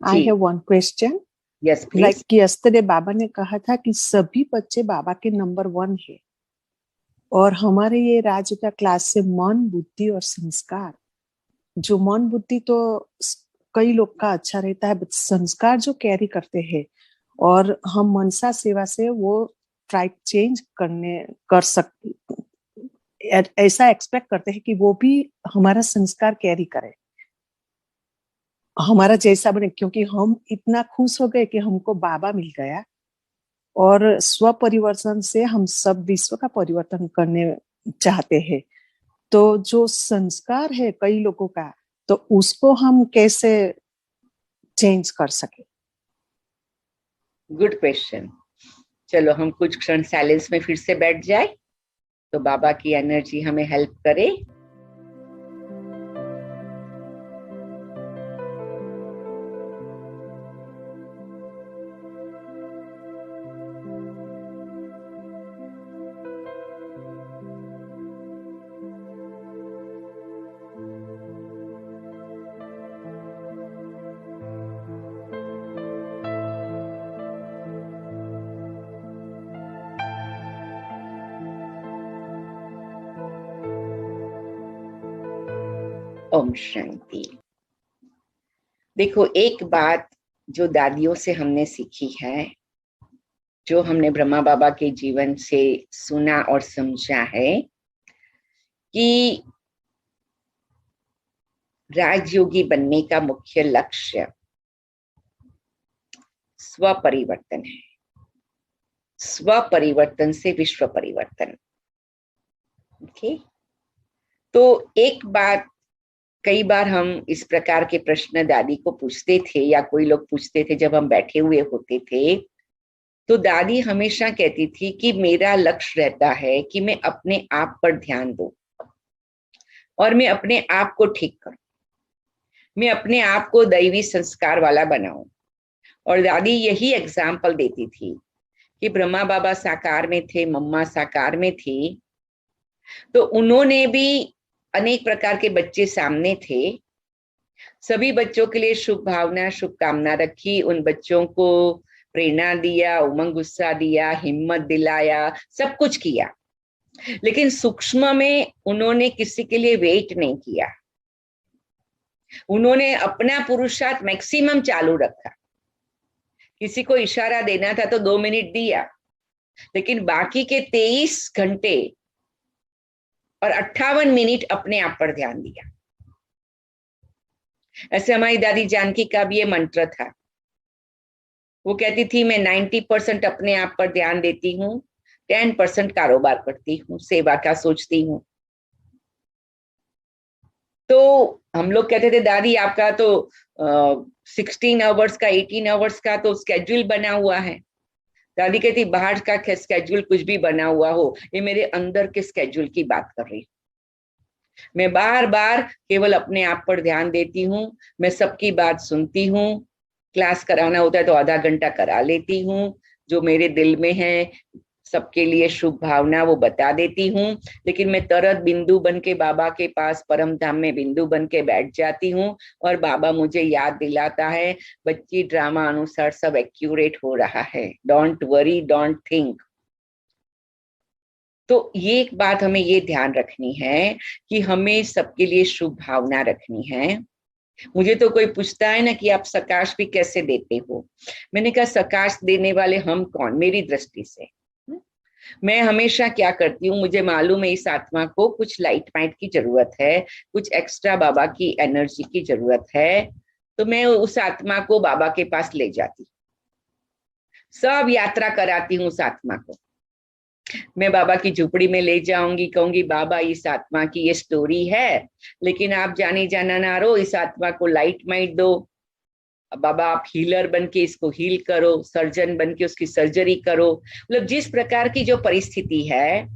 I जी। have one question. Yes please. Like yesterday बाबा ने कहा था कि सभी बच्चे बाबा के नंबर 1 है, और हमारे ये राज्य का क्लास से मन, बुद्धि और संस्कार, जो मन बुद्धि तो कई लोग का अच्छा रहता है, बट संस्कार जो कैरी करते हैं, और हम मनसा सेवा से वो ट्राई चेंज कर सकते, ऐसा एक्सपेक्ट करते हैं कि वो भी हमारा संस्कार कैरी करे, हमारा जैसा बने, क्योंकि हम इतना खुश हो गए कि हमको बाबा मिल गया, और स्व परिवर्तन से हम सब विश्व का परिवर्तन करने चाहते हैं। तो जो संस्कार है कई लोगों का, तो उसको हम कैसे चेंज कर सके? Good question. चलो हम कुछ क्षण साइलेंस में फिर से बैठ जाए, तो बाबा की एनर्जी हमें हेल्प करे। ओम शांति। देखो, एक बात जो दादियों से हमने सीखी है, जो हमने ब्रह्मा बाबा के जीवन से सुना और समझा है, कि राजयोगी बनने का मुख्य लक्ष्य स्व परिवर्तन है। स्व परिवर्तन से विश्व परिवर्तन। ओके। तो एक बात, कई बार हम इस प्रकार के प्रश्न दादी को पूछते थे, या कोई लोग पूछते थे जब हम बैठे हुए होते थे, तो दादी हमेशा कहती थी कि मेरा लक्ष्य रहता है कि मैं अपने आप पर ध्यान दूं, और मैं अपने आप को ठीक करूं, मैं अपने आप को दैवी संस्कार वाला बनाऊं। और दादी यही एग्जाम्पल देती थी कि ब्रह्मा बाबा साकार में थे, मम्मा साकार में थी, तो उन्होंने भी अनेक प्रकार के बच्चे सामने थे, सभी बच्चों के लिए शुभ भावना शुभकामना रखी, उन बच्चों को प्रेरणा दिया, उमंग उत्साह दिया, हिम्मत दिलाया, सब कुछ किया, लेकिन सूक्ष्म में उन्होंने किसी के लिए वेट नहीं किया। उन्होंने अपना पुरुषार्थ मैक्सिमम चालू रखा। किसी को इशारा देना था तो 2 मिनट दिया, लेकिन बाकी के 23 घंटे और 58 मिनट अपने आप पर ध्यान दिया। ऐसे हमारी दादी जानकी का भी ये मंत्र था। वो कहती थी मैं 90% अपने आप पर ध्यान देती हूँ, 10% कारोबार करती हूँ, सेवा का सोचती हूँ। तो हम लोग कहते थे दादी आपका तो 16 आवर्स का 18 आवर्स का तो स्केड्यूल बना हुआ है। दादी कहती बाहर का स्केड्यूल कुछ भी बना हुआ हो, ये मेरे अंदर के स्केड्यूल की बात कर रही हूँ। मैं बार बार केवल अपने आप पर ध्यान देती हूँ, मैं सबकी बात सुनती हूँ, क्लास कराना होता है तो आधा घंटा करा लेती हूँ, जो मेरे दिल में है सबके लिए शुभ भावना वो बता देती हूँ, लेकिन मैं तरत बिंदु बन के बाबा के पास परम धाम में बिंदु बन के बैठ जाती हूँ और बाबा मुझे याद दिलाता है बच्ची ड्रामा अनुसार सब एक्यूरेट हो रहा है, डोंट वरी डोंट थिंक। तो ये एक बात हमें ये ध्यान रखनी है कि हमें सबके लिए शुभ भावना रखनी है। मुझे तो कोई पूछता है ना कि आप सकाश भी कैसे देते हो, मैंने कहा सकाश देने वाले हम कौन, मेरी दृष्टि से मैं हमेशा क्या करती हूँ, मुझे मालूम है इस आत्मा को कुछ लाइट माइट की जरूरत है, कुछ एक्स्ट्रा बाबा की एनर्जी की जरूरत है, तो मैं उस आत्मा को बाबा के पास ले जाती, सब यात्रा कराती हूँ उस आत्मा को। मैं बाबा की झुपड़ी में ले जाऊंगी, कहूंगी बाबा इस आत्मा की ये स्टोरी है, लेकिन आप जाने जाना ना रहो, इस आत्मा को लाइट माइट दो, बाबा आप हीलर बन के इसको हील करो, सर्जन बन के उसकी सर्जरी करो, मतलब जिस प्रकार की जो परिस्थिति है।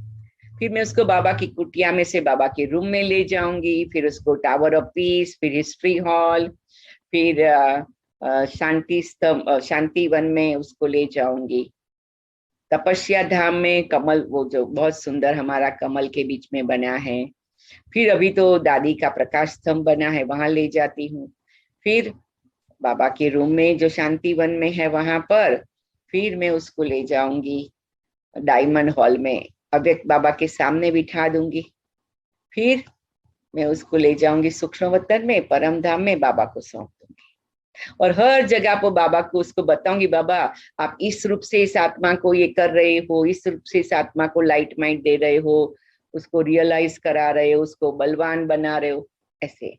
फिर मैं उसको बाबा की कुटिया में से बाबा के रूम में ले जाऊंगी, फिर उसको टावर ऑफ पीस, फिर हिस्ट्री हॉल, फिर शांति स्तंभ शांति वन में उसको ले जाऊंगी, तपस्या धाम में कमल, वो जो बहुत सुंदर हमारा कमल के बीच में बना है, फिर अभी तो दादी का प्रकाश स्तंभ बना है वहां ले जाती हूँ, फिर बाबा के रूम में जो शांति वन में है वहां पर, फिर मैं उसको ले जाऊंगी डायमंड हॉल में, अव्यक्त बाबा के सामने बिठा दूंगी, फिर मैं उसको ले जाऊंगी सूक्ष्म वतन में परम धाम में, बाबा को सौंप दूंगी और हर जगह पर बाबा को उसको बताऊंगी बाबा आप इस रूप से इस आत्मा को ये कर रहे हो, इस रूप से इस आत्मा को लाइट माइट दे रहे हो, उसको रियलाइज करा रहे हो, उसको बलवान बना रहे हो। ऐसे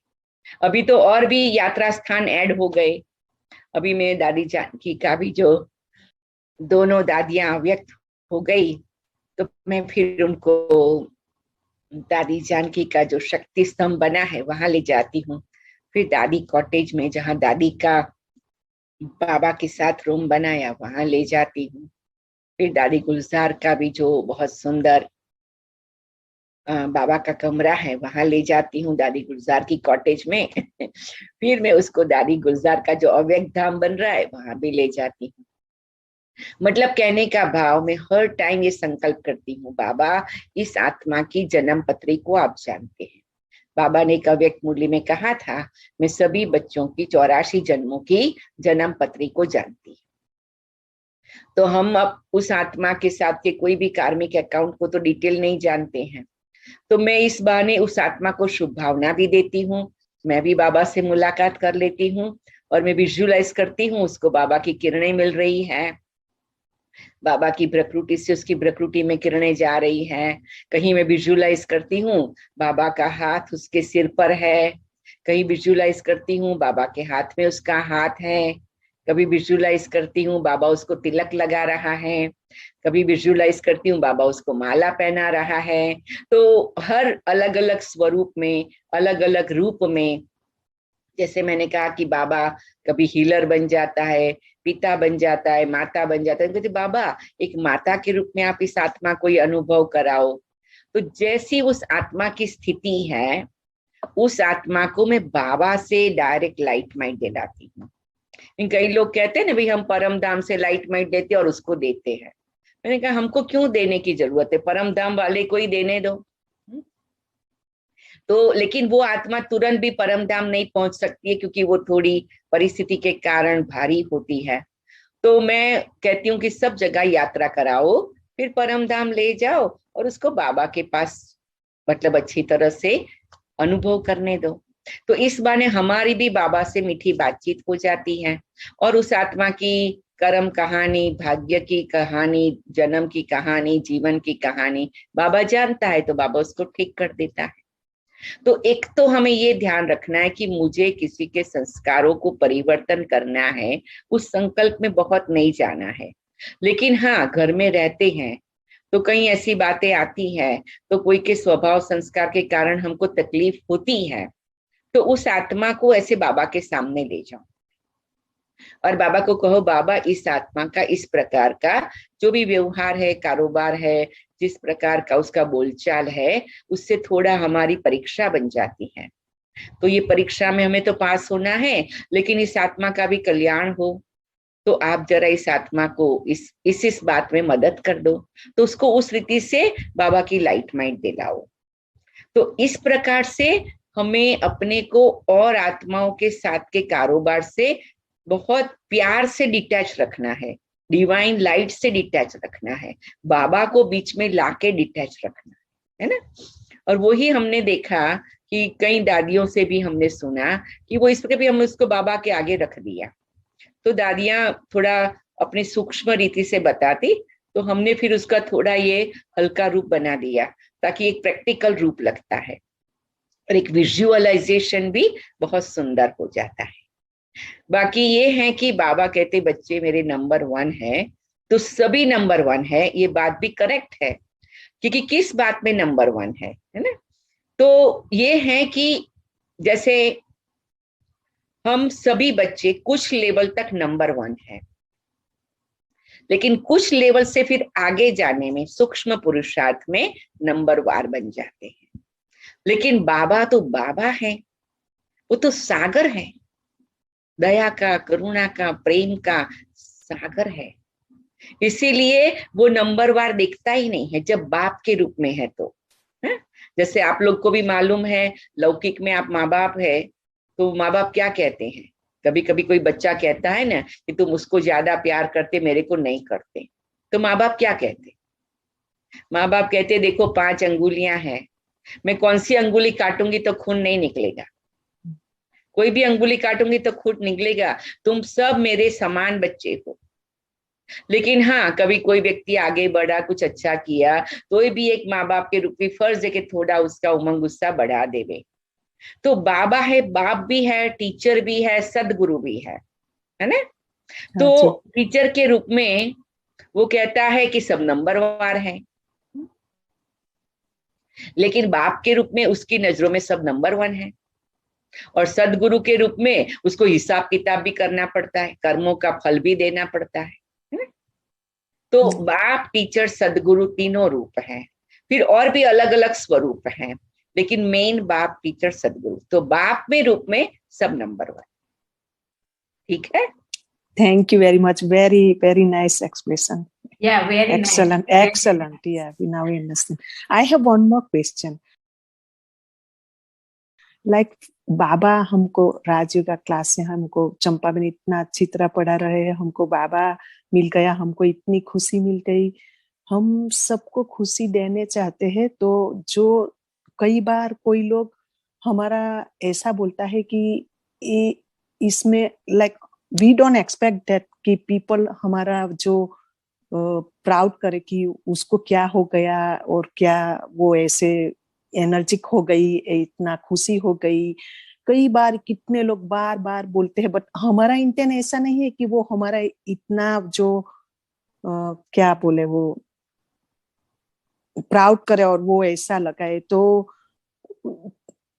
अभी तो और भी यात्रा स्थान ऐड हो गए। अभी मैं दादी जानकी का भी जो दोनों दादियां व्यक्त हो गई, तो मैं फिर उनको दादी जानकी का जो शक्ति स्तंभ बना है वहां ले जाती हूँ, फिर दादी कॉटेज में जहाँ दादी का बाबा के साथ रूम बनाया वहां ले जाती हूँ, फिर दादी गुलजार का भी जो बहुत सुंदर बाबा का कमरा है वहां ले जाती हूँ, दादी गुलजार की कॉटेज में फिर मैं उसको दादी गुलजार का जो अव्यक्त धाम बन रहा है वहां भी ले जाती हूँ। मतलब कहने का भाव मैं हर टाइम ये संकल्प करती हूँ बाबा इस आत्मा की जन्म पत्री को आप जानते हैं। बाबा ने एक अव्यक्त मुरली में कहा था मैं सभी बच्चों की 84 जन्मों की जन्म पत्री को जानती हूँ। तो हम अब उस आत्मा के साथ के कोई भी कार्मिक अकाउंट को तो डिटेल नहीं जानते हैं, तो मैं इस बहाने उस आत्मा को शुभ भावना भी देती हूँ, मैं भी बाबा से मुलाकात कर लेती हूँ और मैं विजुअलाइज करती हूँ उसको बाबा की किरणें मिल रही है, बाबा की प्रकृति से उसकी प्रकृति में किरणें जा रही हैं। कहीं मैं विजुअलाइज करती हूँ बाबा का हाथ उसके सिर पर है, कहीं विजुअलाइज करती हूँ बाबा के हाथ में उसका हाथ है, कभी विजुअलाइज करती हूँ बाबा उसको तिलक लगा रहा है, कभी विजुअलाइज करती हूँ बाबा उसको माला पहना रहा है। तो हर अलग अलग स्वरूप में, अलग अलग रूप में, जैसे मैंने कहा कि बाबा कभी हीलर बन जाता है, पिता बन जाता है, माता बन जाता है, कहते बाबा एक माता के रूप में आप इस आत्मा को ये अनुभव कराओ। तो जैसी उस आत्मा की स्थिति है उस आत्मा को मैं बाबा से डायरेक्ट लाइट माइट दिलाती हूँ। कई लोग कहते हैं ना भाई हम परम धाम से लाइट माइट देते और उसको देते हैं। मैंने कहा हमको क्यों देने की जरूरत है, परम धाम वाले को ही देने दो। तो लेकिन वो आत्मा तुरंत भी परम धाम नहीं पहुंच सकती है, क्योंकि वो थोड़ी परिस्थिति के कारण भारी होती है। तो मैं कहती हूँ कि सब जगह यात्रा कराओ, फिर परम धाम ले जाओ और उसको बाबा के पास मतलब अच्छी तरह से अनुभव करने दो। तो इस बहाने हमारी भी बाबा से मीठी बातचीत हो जाती है, और उस आत्मा की कर्म कहानी, भाग्य की कहानी, जन्म की कहानी, जीवन की कहानी बाबा जानता है, तो बाबा उसको ठीक कर देता है। तो एक तो हमें ये ध्यान रखना है कि मुझे किसी के संस्कारों को परिवर्तन करना है, उस संकल्प में बहुत नहीं जाना है। लेकिन हाँ, घर में रहते हैं तो कई ऐसी बातें आती हैं, तो कोई के स्वभाव संस्कार के कारण हमको तकलीफ होती है, तो उस आत्मा को ऐसे बाबा के सामने ले जाओ और बाबा को कहो, बाबा इस आत्मा का इस प्रकार का जो भी व्यवहार है, कारोबार है, जिस प्रकार का उसका बोलचाल है, उससे थोड़ा हमारी परीक्षा बन जाती है। तो ये परीक्षा में हमें तो पास होना है, लेकिन इस आत्मा का भी कल्याण हो, तो आप जरा इस आत्मा को इस बात में मदद कर दो। तो उसको उस रीति से बाबा की लाइट माइट दिलाओ। तो इस प्रकार से हमें अपने को और आत्माओं के साथ के कारोबार से बहुत प्यार से डिटैच रखना है, डिवाइन लाइट से डिटैच रखना है, बाबा को बीच में लाके डिटैच रखना है ना। और वही हमने देखा कि कई दादियों से भी हमने सुना कि वो इस प्रकार भी हमने उसको बाबा के आगे रख दिया, तो दादियां थोड़ा अपनी सूक्ष्म रीति से बताती, तो हमने फिर उसका थोड़ा ये हल्का रूप बना दिया, ताकि एक प्रैक्टिकल रूप लगता है और एक विजुअलाइजेशन भी बहुत सुंदर हो जाता है। बाकी ये है कि बाबा कहते बच्चे मेरे नंबर 1 है, तो सभी नंबर 1 है, ये बात भी करेक्ट है। क्योंकि किस बात में नंबर 1 है ना। तो ये है कि जैसे हम सभी बच्चे कुछ लेवल तक नंबर 1 है, लेकिन कुछ लेवल से फिर आगे जाने में सूक्ष्म पुरुषार्थ में नंबर वार बन जाते हैं। लेकिन बाबा तो बाबा है, वो तो सागर है, दया का, करुणा का, प्रेम का सागर है। इसीलिए वो नंबर वार दिखता ही नहीं है जब बाप के रूप में है तो है? जैसे आप लोग को भी मालूम है, लौकिक में आप माँ बाप है तो माँ बाप क्या कहते हैं, कभी कभी कोई बच्चा कहता है ना कि तुम उसको ज्यादा प्यार करते, मेरे को नहीं करते, तो माँ बाप क्या कहते, माँ बाप कहते देखो 5 अंगुलियां हैं, मैं कौन सी अंगुली काटूंगी तो खून नहीं निकलेगा, कोई भी अंगुली काटूंगी तो खून निकलेगा, तुम सब मेरे समान बच्चे हो। लेकिन हाँ, कभी कोई व्यक्ति आगे बढ़ा, कुछ अच्छा किया, तो भी एक माँ बाप के रूप में फर्ज है कि थोड़ा उसका उमंग गुस्सा बढ़ा देवे। तो बाबा है, बाप भी है, टीचर भी है, सदगुरु भी है ना। तो टीचर के रूप में वो कहता है कि सब नंबर वार है, लेकिन बाप के रूप में उसकी नजरों में सब नंबर 1 है। और सदगुरु के रूप में उसको हिसाब किताब भी करना पड़ता है, कर्मों का फल भी देना पड़ता है। तो बाप, टीचर, सदगुरु तीनों रूप हैं, फिर और भी अलग अलग स्वरूप हैं, लेकिन मेन बाप, टीचर, सदगुरु। तो बाप में रूप में सब नंबर 1। ठीक है, thank you very much, very very nice explanation. Yeah, very excellent, nice. excellent. Yeah, we now understand. I have one more question. Like बाबा हमको राजयोगा क्लास से हमको चंपा में इतना अच्छी तरह पढ़ा रहे हैं, हमको बाबा मिल गया, हमको इतनी खुशी मिल गई, हम सबको खुशी देने चाहते हैं। तो जो कई बार कोई लोग हमारा ऐसा बोलता है कि इसमें like we don't expect that कि पीपल हमारा जो प्राउड करे कि उसको क्या हो गया और क्या वो ऐसे एनर्जिक हो गई, इतना खुशी हो गई। कई बार कितने लोग बार बार बोलते हैं, बट हमारा इंटेंशन ऐसा नहीं है कि वो हमारा इतना जो क्या बोले वो प्राउड करे और वो ऐसा लगाए। तो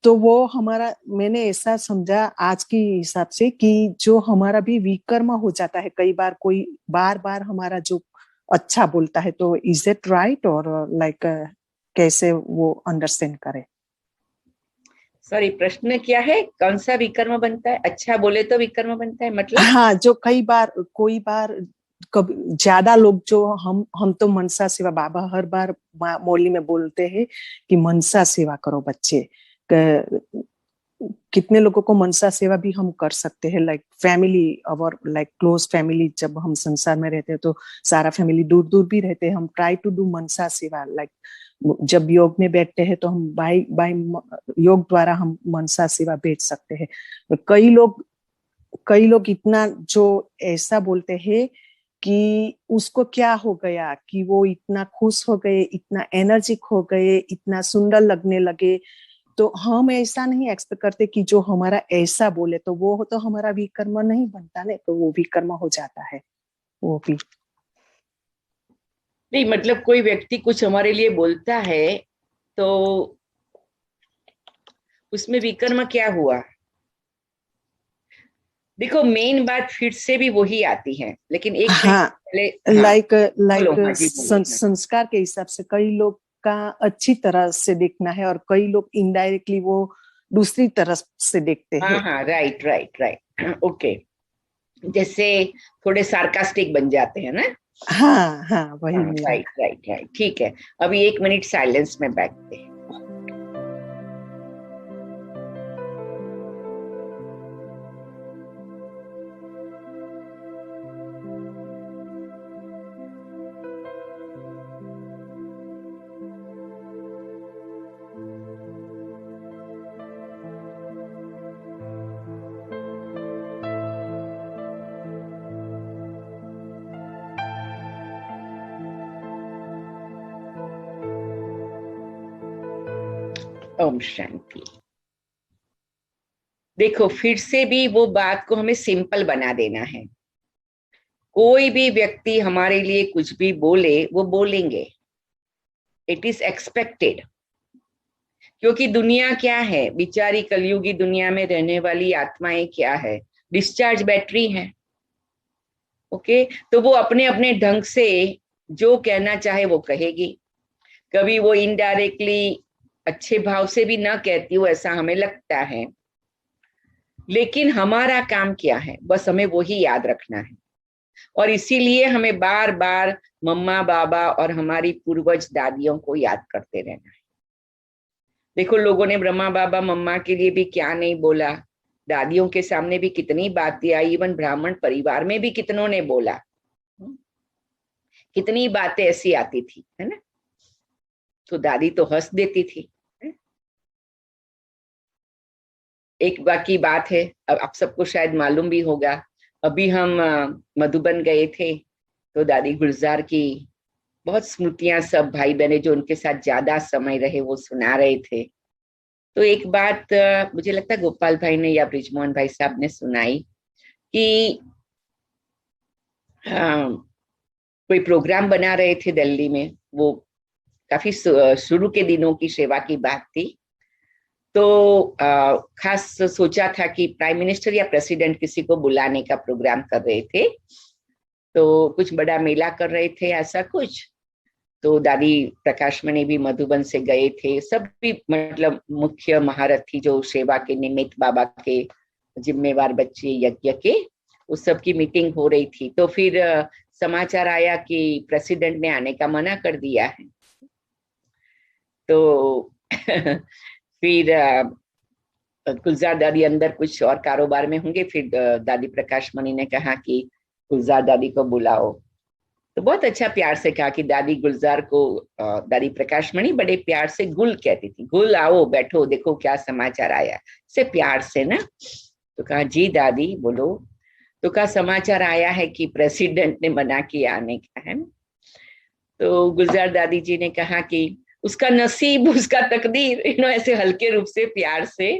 वो हमारा, मैंने ऐसा समझा आज के हिसाब से कि जो हमारा भी विकर्म हो जाता है कई बार, कोई बार बार हमारा जो अच्छा बोलता है, तो इज इट राइट और लाइक कैसे वो अंडरस्टैंड करे? सॉरी, प्रश्न क्या है? कौन सा विकर्म बनता है? अच्छा बोले तो विकर्म बनता है, मतलब? हाँ, जो कोई बार कभी ज्यादा लोग जो हम तो मनसा सेवा, बाबा हर बार मौली में बोलते हैं कि मनसा सेवा करो बच्चे। कितने लोगों को मनसा सेवा भी हम कर सकते हैं, लाइक फैमिली, और लाइक क्लोज फैमिली, जब हम संसार में रहते हैं तो सारा फैमिली दूर दूर भी रहते हैं, हम ट्राई टू डू मनसा सेवा। लाइक जब योग में बैठते हैं तो हम बाय बाय योग द्वारा हम मनसा सेवा बैठ सकते हैं। तो कई लोग इतना जो ऐसा बोलते हैं कि उसको क्या हो गया कि वो इतना खुश हो गए, इतना एनर्जिक हो गए, इतना सुंदर लगने लगे। तो हम ऐसा नहीं एक्सपेक्ट करते कि जो हमारा ऐसा बोले तो वो तो हमारा विकर्म नहीं बनता ना, तो वो विकर्म हो जाता है वो भी। नहीं, मतलब कोई व्यक्ति कुछ हमारे लिए बोलता है तो उसमें विकर्म क्या हुआ? देखो, मेन बात फिर से भी वही आती है, लेकिन एक हाँ, पहले लाइक बोलो, हाँ जी, बोलो। संस्कार के हिसाब से कई लोग का अच्छी तरह से देखना है और कई लोग इनडायरेक्टली वो दूसरी तरह से देखते हाँ हैं। हाँ, राइट राइट राइट, ओके। जैसे थोड़े सार्कास्टिक बन जाते हैं ना। हाँ हाँ, वही हाँ, मेरा। राइट राइट राइट, ठीक है। अभी 1 मिनट साइलेंस में बैठते हैं। ओम शांति। देखो, फिर से भी वो बात को हमें सिंपल बना देना है। कोई भी व्यक्ति हमारे लिए कुछ भी बोले, वो बोलेंगे, इट इज एक्सपेक्टेड। क्योंकि दुनिया क्या है, बिचारी कलयुगी दुनिया में रहने वाली आत्माएं क्या है, डिस्चार्ज बैटरी है। ओके, तो वो अपने अपने ढंग से जो कहना चाहे वो कहेगी। कभी वो इनडायरेक्टली अच्छे भाव से भी ना कहती हो, ऐसा हमें लगता है, लेकिन हमारा काम क्या है, बस हमें वही याद रखना है। और इसीलिए हमें बार बार मम्मा बाबा और हमारी पूर्वज दादियों को याद करते रहना है। देखो, लोगों ने ब्रह्मा बाबा मम्मा के लिए भी क्या नहीं बोला, दादियों के सामने भी कितनी बातें आई, इवन ब्राह्मण परिवार में भी कितनों ने बोला, कितनी बातें ऐसी आती थी, है ना। तो दादी तो हंस देती थी। एक बाकी बात है, अब आप सबको शायद मालूम भी होगा, अभी हम मधुबन गए थे तो दादी गुलजार की बहुत स्मृतियां, सब भाई बहने जो उनके साथ ज्यादा समय रहे वो सुना रहे थे। तो एक बात मुझे लगता है गोपाल भाई ने या ब्रिजमोहन भाई साहब ने सुनाई कि कोई प्रोग्राम बना रहे थे दिल्ली में, वो काफी शुरू के दिनों की सेवा की बात थी। तो खास सोचा था कि प्राइम मिनिस्टर या प्रेसिडेंट किसी को बुलाने का प्रोग्राम कर रहे थे, तो कुछ बड़ा मेला कर रहे थे ऐसा कुछ। तो दादी प्रकाशमणि भी मधुबन से गए थे, सब भी मतलब मुख्य महारथी जो सेवा के निमित्त बाबा के जिम्मेवार बच्चे यज्ञ के, उस सब की मीटिंग हो रही थी। तो फिर समाचार आया कि प्रेसिडेंट ने आने का मना कर दिया है। तो फिर गुलजार दादी अंदर कुछ और कारोबार में होंगे, फिर दादी प्रकाशमणि ने कहा कि गुलजार दादी को बुलाओ। तो बहुत अच्छा प्यार से कहा कि दादी गुलजार को, दादी प्रकाशमणि बड़े प्यार से गुल कहती थी, गुल आओ बैठो, देखो क्या समाचार आया, से प्यार से ना। तो कहा जी दादी बोलो। तो कहा समाचार आया है कि प्रेसिडेंट ने मना किया आने का, है। तो गुलजार दादी जी ने कहा कि उसका नसीब, उसका तकदीर, ऐसे हल्के रूप से प्यार से,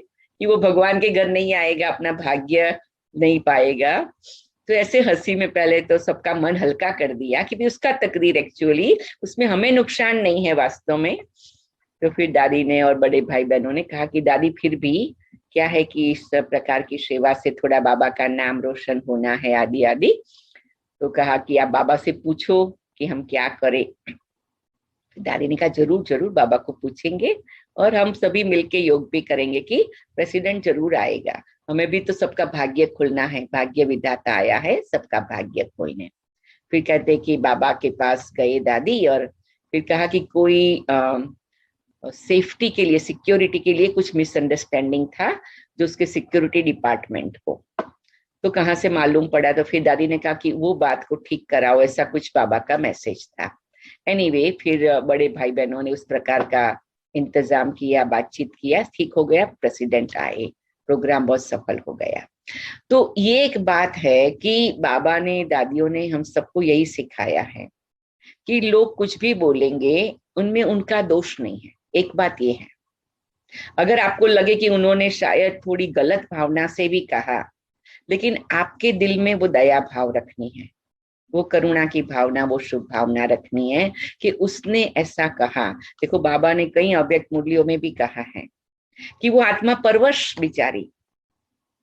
कि वो भगवान के घर नहीं आएगा, अपना भाग्य नहीं पाएगा। तो ऐसे हंसी में पहले तो सबका मन हल्का कर दिया कि भी उसका तकदीर, एक्चुअली उसमें हमें नुकसान नहीं है वास्तव में। तो फिर दादी ने और बड़े भाई बहनों ने कहा कि दादी फिर भी क्या है कि इस प्रकार की सेवा से थोड़ा बाबा का नाम रोशन होना है, आदि आदि। तो कहा कि आप बाबा से पूछो कि हम क्या करें। दादी ने कहा जरूर जरूर बाबा को पूछेंगे और हम सभी मिलके योग भी करेंगे कि प्रेसिडेंट जरूर आएगा, हमें भी तो सबका भाग्य खुलना है, भाग्य विधाता आया है सबका भाग्य खोलने। फिर कहते कि बाबा के पास गए दादी, और फिर कहा कि कोई सेफ्टी के लिए, सिक्योरिटी के लिए कुछ मिसअंडरस्टैंडिंग था जो उसके सिक्योरिटी डिपार्टमेंट को, तो कहाँ से मालूम पड़ा। तो फिर दादी ने कहा कि वो बात को ठीक कराओ, ऐसा कुछ बाबा का मैसेज था। एनीवे, फिर बड़े भाई बहनों ने उस प्रकार का इंतजाम किया, बातचीत किया, ठीक हो गया, प्रेसिडेंट आए, प्रोग्राम बहुत सफल हो गया। तो ये एक बात है कि बाबा ने, दादियों ने हम सबको यही सिखाया है कि लोग कुछ भी बोलेंगे उनमें उनका दोष नहीं है। एक बात ये है, अगर आपको लगे कि उन्होंने शायद थोड़ी गलत भावना से भी कहा, लेकिन आपके दिल में वो दया भाव रखनी है, वो करुणा की भावना, वो शुभ भावना रखनी है कि उसने ऐसा कहा। देखो, बाबा ने कई अव्यक्त मुरलियों में भी कहा है कि वो आत्मा परवश बिचारी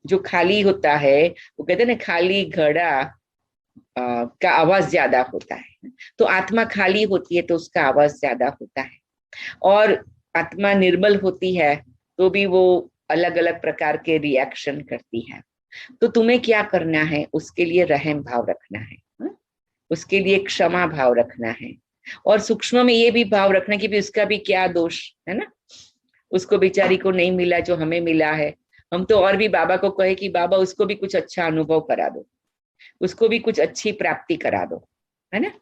जो खाली होता है, वो कहते हैं ना, खाली घड़ा का आवाज ज्यादा होता है। तो आत्मा खाली होती है तो उसका आवाज ज्यादा होता है, और आत्मा निर्मल होती है तो भी वो अलग अलग प्रकार के रिएक्शन करती है। तो तुम्हें क्या करना है, उसके लिए रहम भाव रखना है, उसके लिए क्षमा भाव रखना है, और सूक्ष्म में ये भी भाव रखना कि भी उसका भी क्या दोष है ना, उसको बेचारी को नहीं मिला जो हमें मिला है। हम तो और भी बाबा को कहे कि बाबा उसको भी कुछ अच्छा अनुभव करा दो, उसको भी कुछ अच्छी प्राप्ति करा दो, है ना।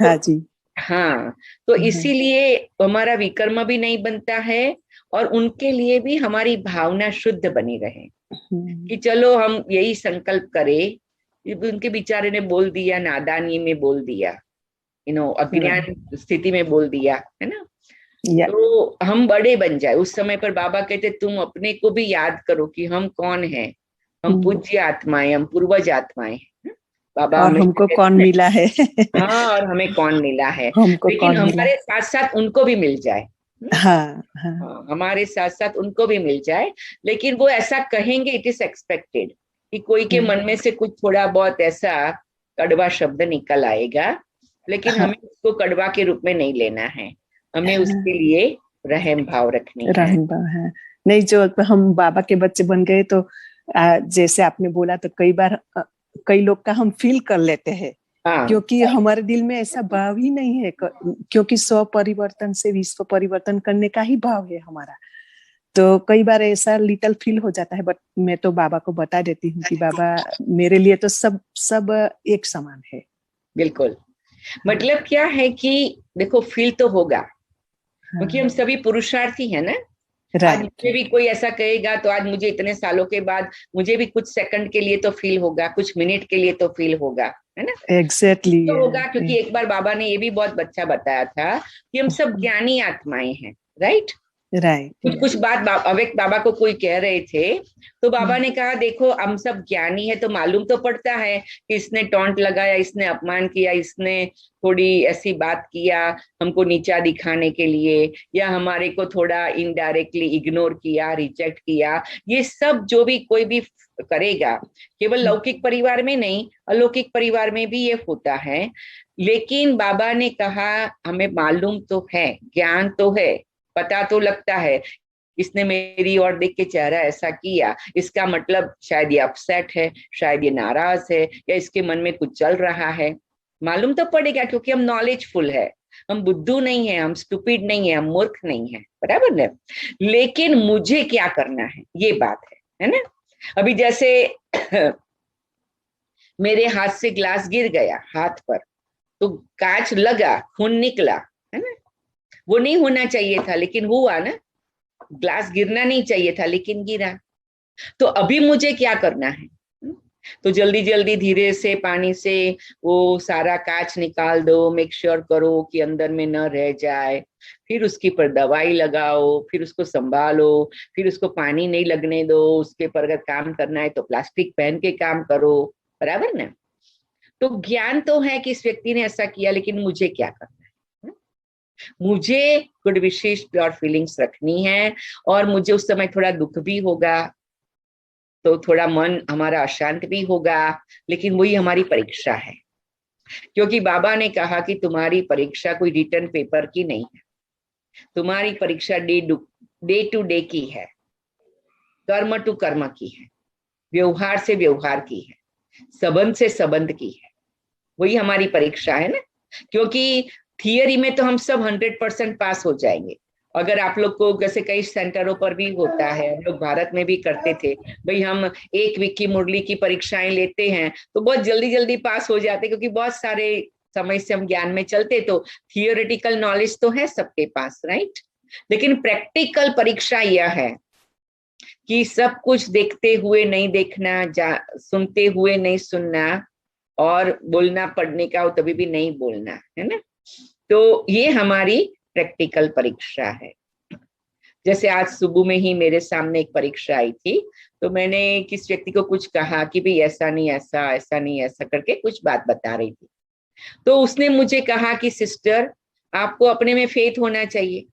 हाँ जी। हाँ, तो इसीलिए हमारा विकर्म भी नहीं बनता है, और उनके लिए भी हमारी भावना शुद्ध बनी रहे कि चलो हम यही संकल्प करें। उनके बेचारे ने बोल दिया, नादानी में बोल दिया, अज्ञान स्थिति में बोल दिया, है ना। तो हम बड़े बन जाए। उस समय पर बाबा कहते तुम अपने को भी याद करो कि हम कौन हैं, हम पूज्य आत्माएं, हम पूर्वज आत्माएं। बाबा और हमको कौन मिला है। हाँ, और हमें कौन मिला है, हमको लेकिन हमारे साथ साथ उनको भी मिल जाए। हाँ, हाँ, हमारे साथ साथ उनको भी मिल जाए। लेकिन वो ऐसा कहेंगे, इट इज एक्सपेक्टेड कि कोई के मन में से कुछ थोड़ा बहुत ऐसा कड़वा शब्द निकल आएगा, लेकिन हमें उसको कड़वा के रूप में नहीं लेना है, हमें उसके लिए रहम भाव रखनी है। रहम भाव है। नहीं, जो हम बाबा के बच्चे बन गए तो जैसे आपने बोला, तो कई बार कई लोग का हम फील कर लेते हैं। हाँ, क्योंकि हमारे दिल में ऐसा भाव ही नहीं है, क्योंकि स्व परिवर्तन से विश्व परिवर्तन करने का ही भाव है हमारा। तो कई बार ऐसा लिटल फील हो जाता है, बट मैं तो बाबा को बता देती हूँ कि बाबा मेरे लिए तो सब एक समान है। बिल्कुल। मतलब क्या है कि देखो, फील तो होगा, क्योंकि हम सभी पुरुषार्थी है ना। आज मुझे भी कोई ऐसा कहेगा तो आज मुझे इतने सालों के बाद मुझे भी कुछ सेकंड के लिए तो फील होगा, कुछ मिनट के लिए तो फील होगा, है ना। एग्जैक्टली तो होगा, क्योंकि एक बार बाबा ने ये भी बहुत अच्छा बताया था कि हम सब ज्ञानी आत्माएं हैं, राइट। कुछ बात अव्यक्त बाबा को कोई कह रहे थे, तो बाबा ने कहा देखो हम सब ज्ञानी है तो मालूम तो पड़ता है कि इसने टॉन्ट लगाया, इसने अपमान किया, इसने थोड़ी ऐसी बात किया हमको नीचा दिखाने के लिए, या हमारे को थोड़ा इनडायरेक्टली इग्नोर किया, रिजेक्ट किया। ये सब जो भी कोई भी करेगा, केवल लौकिक परिवार में नहीं, अलौकिक परिवार में भी ये होता है। लेकिन बाबा ने कहा हमें मालूम तो है, ज्ञान तो है, पता तो लगता है, इसने मेरी ओर देख के चेहरा ऐसा किया, इसका मतलब शायद ये अपसेट है, शायद ये नाराज है, या इसके मन में कुछ चल रहा है। मालूम तो पड़ेगा, क्योंकि हम नॉलेजफुल है, हम बुद्धू नहीं है, हम स्टूपिड नहीं है, हम मूर्ख नहीं है, बराबर है। लेकिन मुझे क्या करना है, ये बात है ना। अभी जैसे मेरे हाथ से ग्लास गिर गया हाथ पर, तो कांच लगा, खून निकला, है ना। वो नहीं होना चाहिए था, लेकिन हुआ ना। ग्लास गिरना नहीं चाहिए था, लेकिन गिरा। तो अभी मुझे क्या करना है, तो जल्दी जल्दी धीरे से पानी से वो सारा कांच निकाल दो, मेक श्योर करो कि अंदर में न रह जाए, फिर उसके पर दवाई लगाओ, फिर उसको संभालो, फिर उसको पानी नहीं लगने दो, उसके पर अगर काम करना है तो प्लास्टिक पहन के काम करो, बराबर ना। तो ज्ञान तो है कि इस व्यक्ति ने ऐसा किया, लेकिन मुझे क्या करना है, मुझे गुड विशेष प्योर फीलिंग्स रखनी है। और मुझे उस समय थोड़ा दुख भी होगा, तो थोड़ा मन हमारा अशांत भी होगा, लेकिन वही हमारी परीक्षा है। क्योंकि बाबा ने कहा कि तुम्हारी परीक्षा कोई रिटर्न पेपर की नहीं है, तुम्हारी परीक्षा डे टू डे की है, कर्म टू कर्म की है, व्यवहार से व्यवहार की है, संबंध से संबंध की है। वही हमारी परीक्षा है ना, क्योंकि थियरी में तो हम सब 100% पास हो जाएंगे। अगर आप लोग को जैसे कई सेंटरों पर भी होता है, हम लोग भारत में भी करते थे भाई, हम एक वीक की मुरली की परीक्षाएं लेते हैं तो बहुत जल्दी जल्दी पास हो जाते, क्योंकि बहुत सारे समय से हम ज्ञान में चलते, तो थियोरेटिकल नॉलेज तो है सबके पास, राइट। लेकिन प्रैक्टिकल परीक्षा यह है कि सब कुछ देखते हुए नहीं देखना, सुनते हुए नहीं सुनना, और बोलना पढ़ने का हो तभी भी नहीं बोलना, है ना। तो ये हमारी प्रैक्टिकल परीक्षा है। जैसे आज सुबह में ही मेरे सामने एक परीक्षा आई थी, तो मैंने किस व्यक्ति को कुछ कहा कि भाई ऐसा नहीं ऐसा, ऐसा नहीं ऐसा करके कुछ बात बता रही थी। तो उसने मुझे कहा कि सिस्टर, आपको अपने में फेथ होना चाहिए,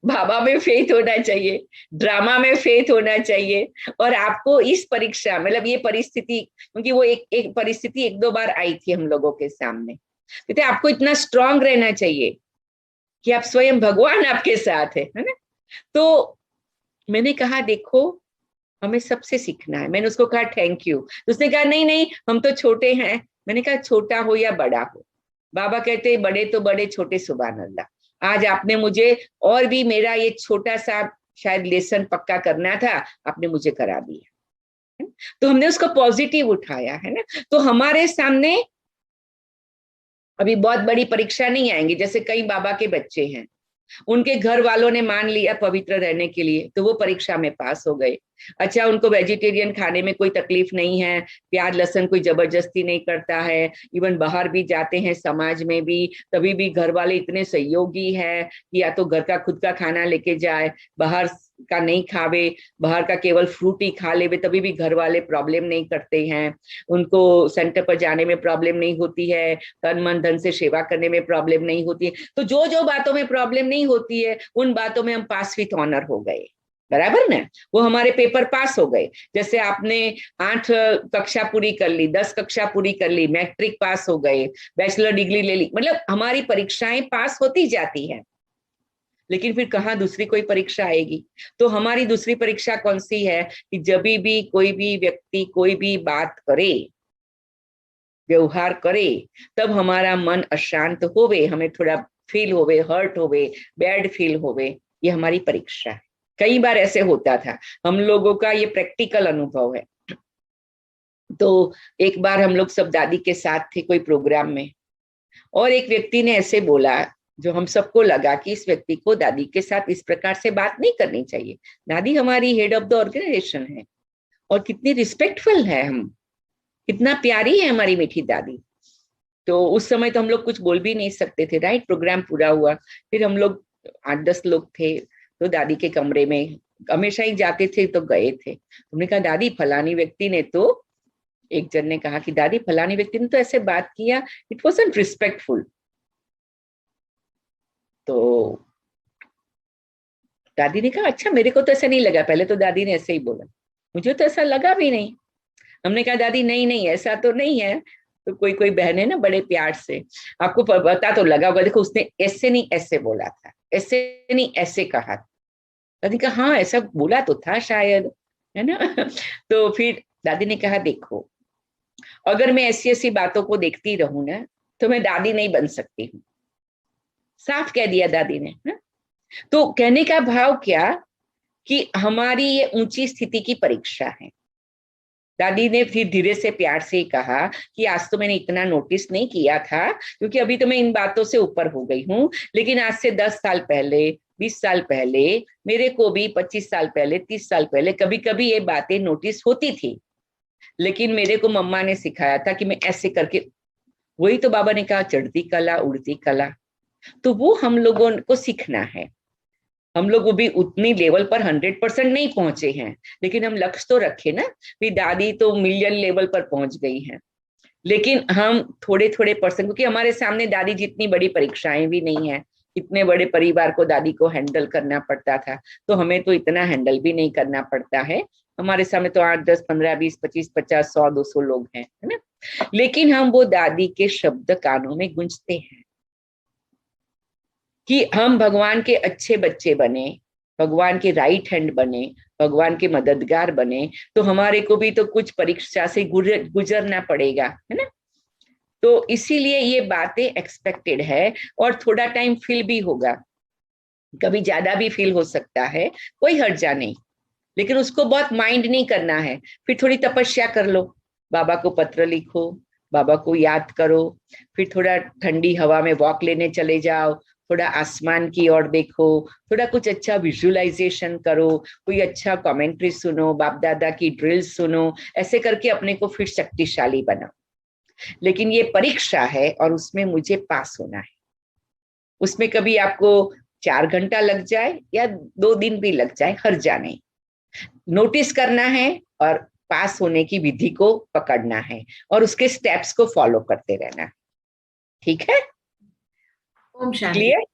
बाबा में फेथ होना चाहिए, ड्रामा में फेथ होना चाहिए, और आपको इस परीक्षा, मतलब ये परिस्थिति, क्योंकि वो एक परिस्थिति 1-2 बार आई थी हम लोगों के सामने, कहते आपको इतना स्ट्रांग रहना चाहिए कि आप स्वयं भगवान आपके साथ है ना। तो मैंने कहा देखो, हमें सबसे सीखना है। मैंने उसको कहा थैंक यू, तो उसने कहा नहीं नहीं, हम तो छोटे हैं। मैंने कहा छोटा हो या बड़ा हो, बाबा कहते बड़े तो बड़े, छोटे सुभान अल्लाह। आज आपने मुझे, और भी मेरा ये छोटा सा शायद लेसन पक्का करना था, आपने मुझे करा दिया। तो हमने उसको पॉजिटिव उठाया, है ना। तो हमारे सामने अभी बहुत बड़ी परीक्षा नहीं आएंगी। जैसे कई बाबा के बच्चे हैं, उनके घर वालों ने मान लिया पवित्र रहने के लिए, तो वो परीक्षा में पास हो गए। अच्छा, उनको वेजिटेरियन खाने में कोई तकलीफ नहीं है, प्याज लहसुन कोई जबरदस्ती नहीं करता है, इवन बाहर भी जाते हैं समाज में भी, तभी भी घर वाले इतने सहयोगी है कि या तो घर का खुद का खाना लेके जाए, बाहर का नहीं खावे, बाहर का केवल फ्रूट ही खा ले, तभी भी घर वाले प्रॉब्लम नहीं करते हैं। उनको सेंटर पर जाने में प्रॉब्लम नहीं होती है, तन मन धन से सेवा करने में प्रॉब्लम नहीं होती है। तो जो जो बातों में प्रॉब्लम नहीं होती है, उन बातों में हम पास विथ ऑनर हो गए, बराबर ना। वो हमारे पेपर पास हो गए। जैसे आपने 8 कक्षा पूरी कर ली, 10 कक्षा पूरी कर ली, मैट्रिक पास हो गए, बैचलर डिग्री ले ली, मतलब हमारी परीक्षाएं पास होती जाती हैं। लेकिन फिर कहाँ दूसरी कोई परीक्षा आएगी? तो हमारी दूसरी परीक्षा कौन सी है कि जब भी कोई भी व्यक्ति कोई भी बात करे, व्यवहार करे, तब हमारा मन अशांत होवे, हमें थोड़ा फील होवे, हर्ट होवे, बैड फील होवे, ये हमारी परीक्षा है। कई बार ऐसे होता था, हम लोगों का ये प्रैक्टिकल अनुभव है। तो एक बार हम लोग सब दादी के साथ थे कोई प्रोग्राम में, और एक व्यक्ति ने ऐसे बोला जो हम सबको लगा कि इस व्यक्ति को दादी के साथ इस प्रकार से बात नहीं करनी चाहिए। दादी हमारी हेड ऑफ द ऑर्गेनाइजेशन है, और कितनी रिस्पेक्टफुल है, हम कितना प्यारी है हमारी मीठी दादी। तो उस समय तो हम लोग कुछ बोल भी नहीं सकते थे, राइट। प्रोग्राम पूरा हुआ, फिर हम लोग 8-10 लोग थे, तो दादी के कमरे में हमेशा ही जाते थे, तो गए थे। हमने कहा दादी फलानी व्यक्ति ने तो, एक जन ने कहा कि दादी फलानी व्यक्ति ने तो ऐसे बात किया, इट वाज़न्ट रिस्पेक्टफुल। तो दादी ने कहा अच्छा, मेरे को तो ऐसा नहीं लगा। पहले तो दादी ने ऐसे ही बोला, मुझे तो ऐसा लगा भी नहीं। हमने कहा दादी नहीं नहीं, ऐसा तो नहीं है। तो कोई कोई बहन है ना, बड़े प्यार से, आपको पता तो लगा होगा, देखो उसने ऐसे नहीं ऐसे बोला था, ऐसे नहीं ऐसे कहा। दादी कहा हाँ ऐसा बोला तो था शायद, है ना। तो फिर दादी ने कहा देखो, अगर मैं ऐसी ऐसी बातों को देखती रहूं ना, तो मैं दादी नहीं बन सकती हूँ। साफ कह दिया दादी ने ना? तो कहने का भाव क्या कि हमारी ये ऊंची स्थिति की परीक्षा है। दादी ने फिर धीरे से प्यार से ही कहा कि आज तो मैंने इतना नोटिस नहीं किया था, क्योंकि अभी तो मैं इन बातों से ऊपर हो गई हूँ, लेकिन आज से 10 साल पहले, 20 साल पहले, मेरे को भी 25 साल पहले, 30 साल पहले कभी कभी ये बातें नोटिस होती थी, लेकिन मेरे को मम्मा ने सिखाया था कि मैं ऐसे करके, वही तो बाबा ने कहा चढ़ती कला उड़ती कला। तो वो हम लोगों को सीखना है। हम लोग वो भी उतनी लेवल पर 100% नहीं पहुंचे हैं, लेकिन हम लक्ष्य तो रखे ना। भी दादी तो मिलियन लेवल पर पहुंच गई हैं, लेकिन हम थोड़े थोड़े परसेंट, क्योंकि हमारे सामने दादी जितनी बड़ी परीक्षाएं भी नहीं है। इतने बड़े परिवार को दादी को हैंडल करना पड़ता था, तो हमें तो इतना हैंडल भी नहीं करना पड़ता है। हमारे सामने तो 8, 10, 15, 20, 25, 50, 100, 200 लोग हैं, है ना। लेकिन हम वो दादी के शब्द कानों में गूंजते हैं कि हम भगवान के अच्छे बच्चे बने, भगवान के राइट हैंड बने, भगवान के मददगार बने, तो हमारे को भी तो कुछ परीक्षा से गुजरना पड़ेगा, है ना। तो इसीलिए ये बातें एक्सपेक्टेड है, और थोड़ा टाइम फील भी होगा, कभी ज्यादा भी फील हो सकता है, कोई हर्जा नहीं, लेकिन उसको बहुत माइंड नहीं करना है। फिर थोड़ी तपस्या कर लो, बाबा को पत्र लिखो, बाबा को याद करो, फिर थोड़ा ठंडी हवा में वॉक लेने चले जाओ, थोड़ा आसमान की ओर देखो, थोड़ा कुछ अच्छा विजुअलाइजेशन करो, कोई अच्छा कमेंट्री सुनो, बाप दादा की ड्रिल सुनो, ऐसे करके अपने को फिर शक्तिशाली बनाओ। लेकिन ये परीक्षा है और उसमें मुझे पास होना है। उसमें कभी आपको 4 घंटा लग जाए या 2 दिन भी लग जाए, हर्जा नहीं। नोटिस करना है और पास होने की विधि को पकड़ना है और उसके स्टेप्स को फॉलो करते रहना है। ठीक है, ओम शांति। क्लियर?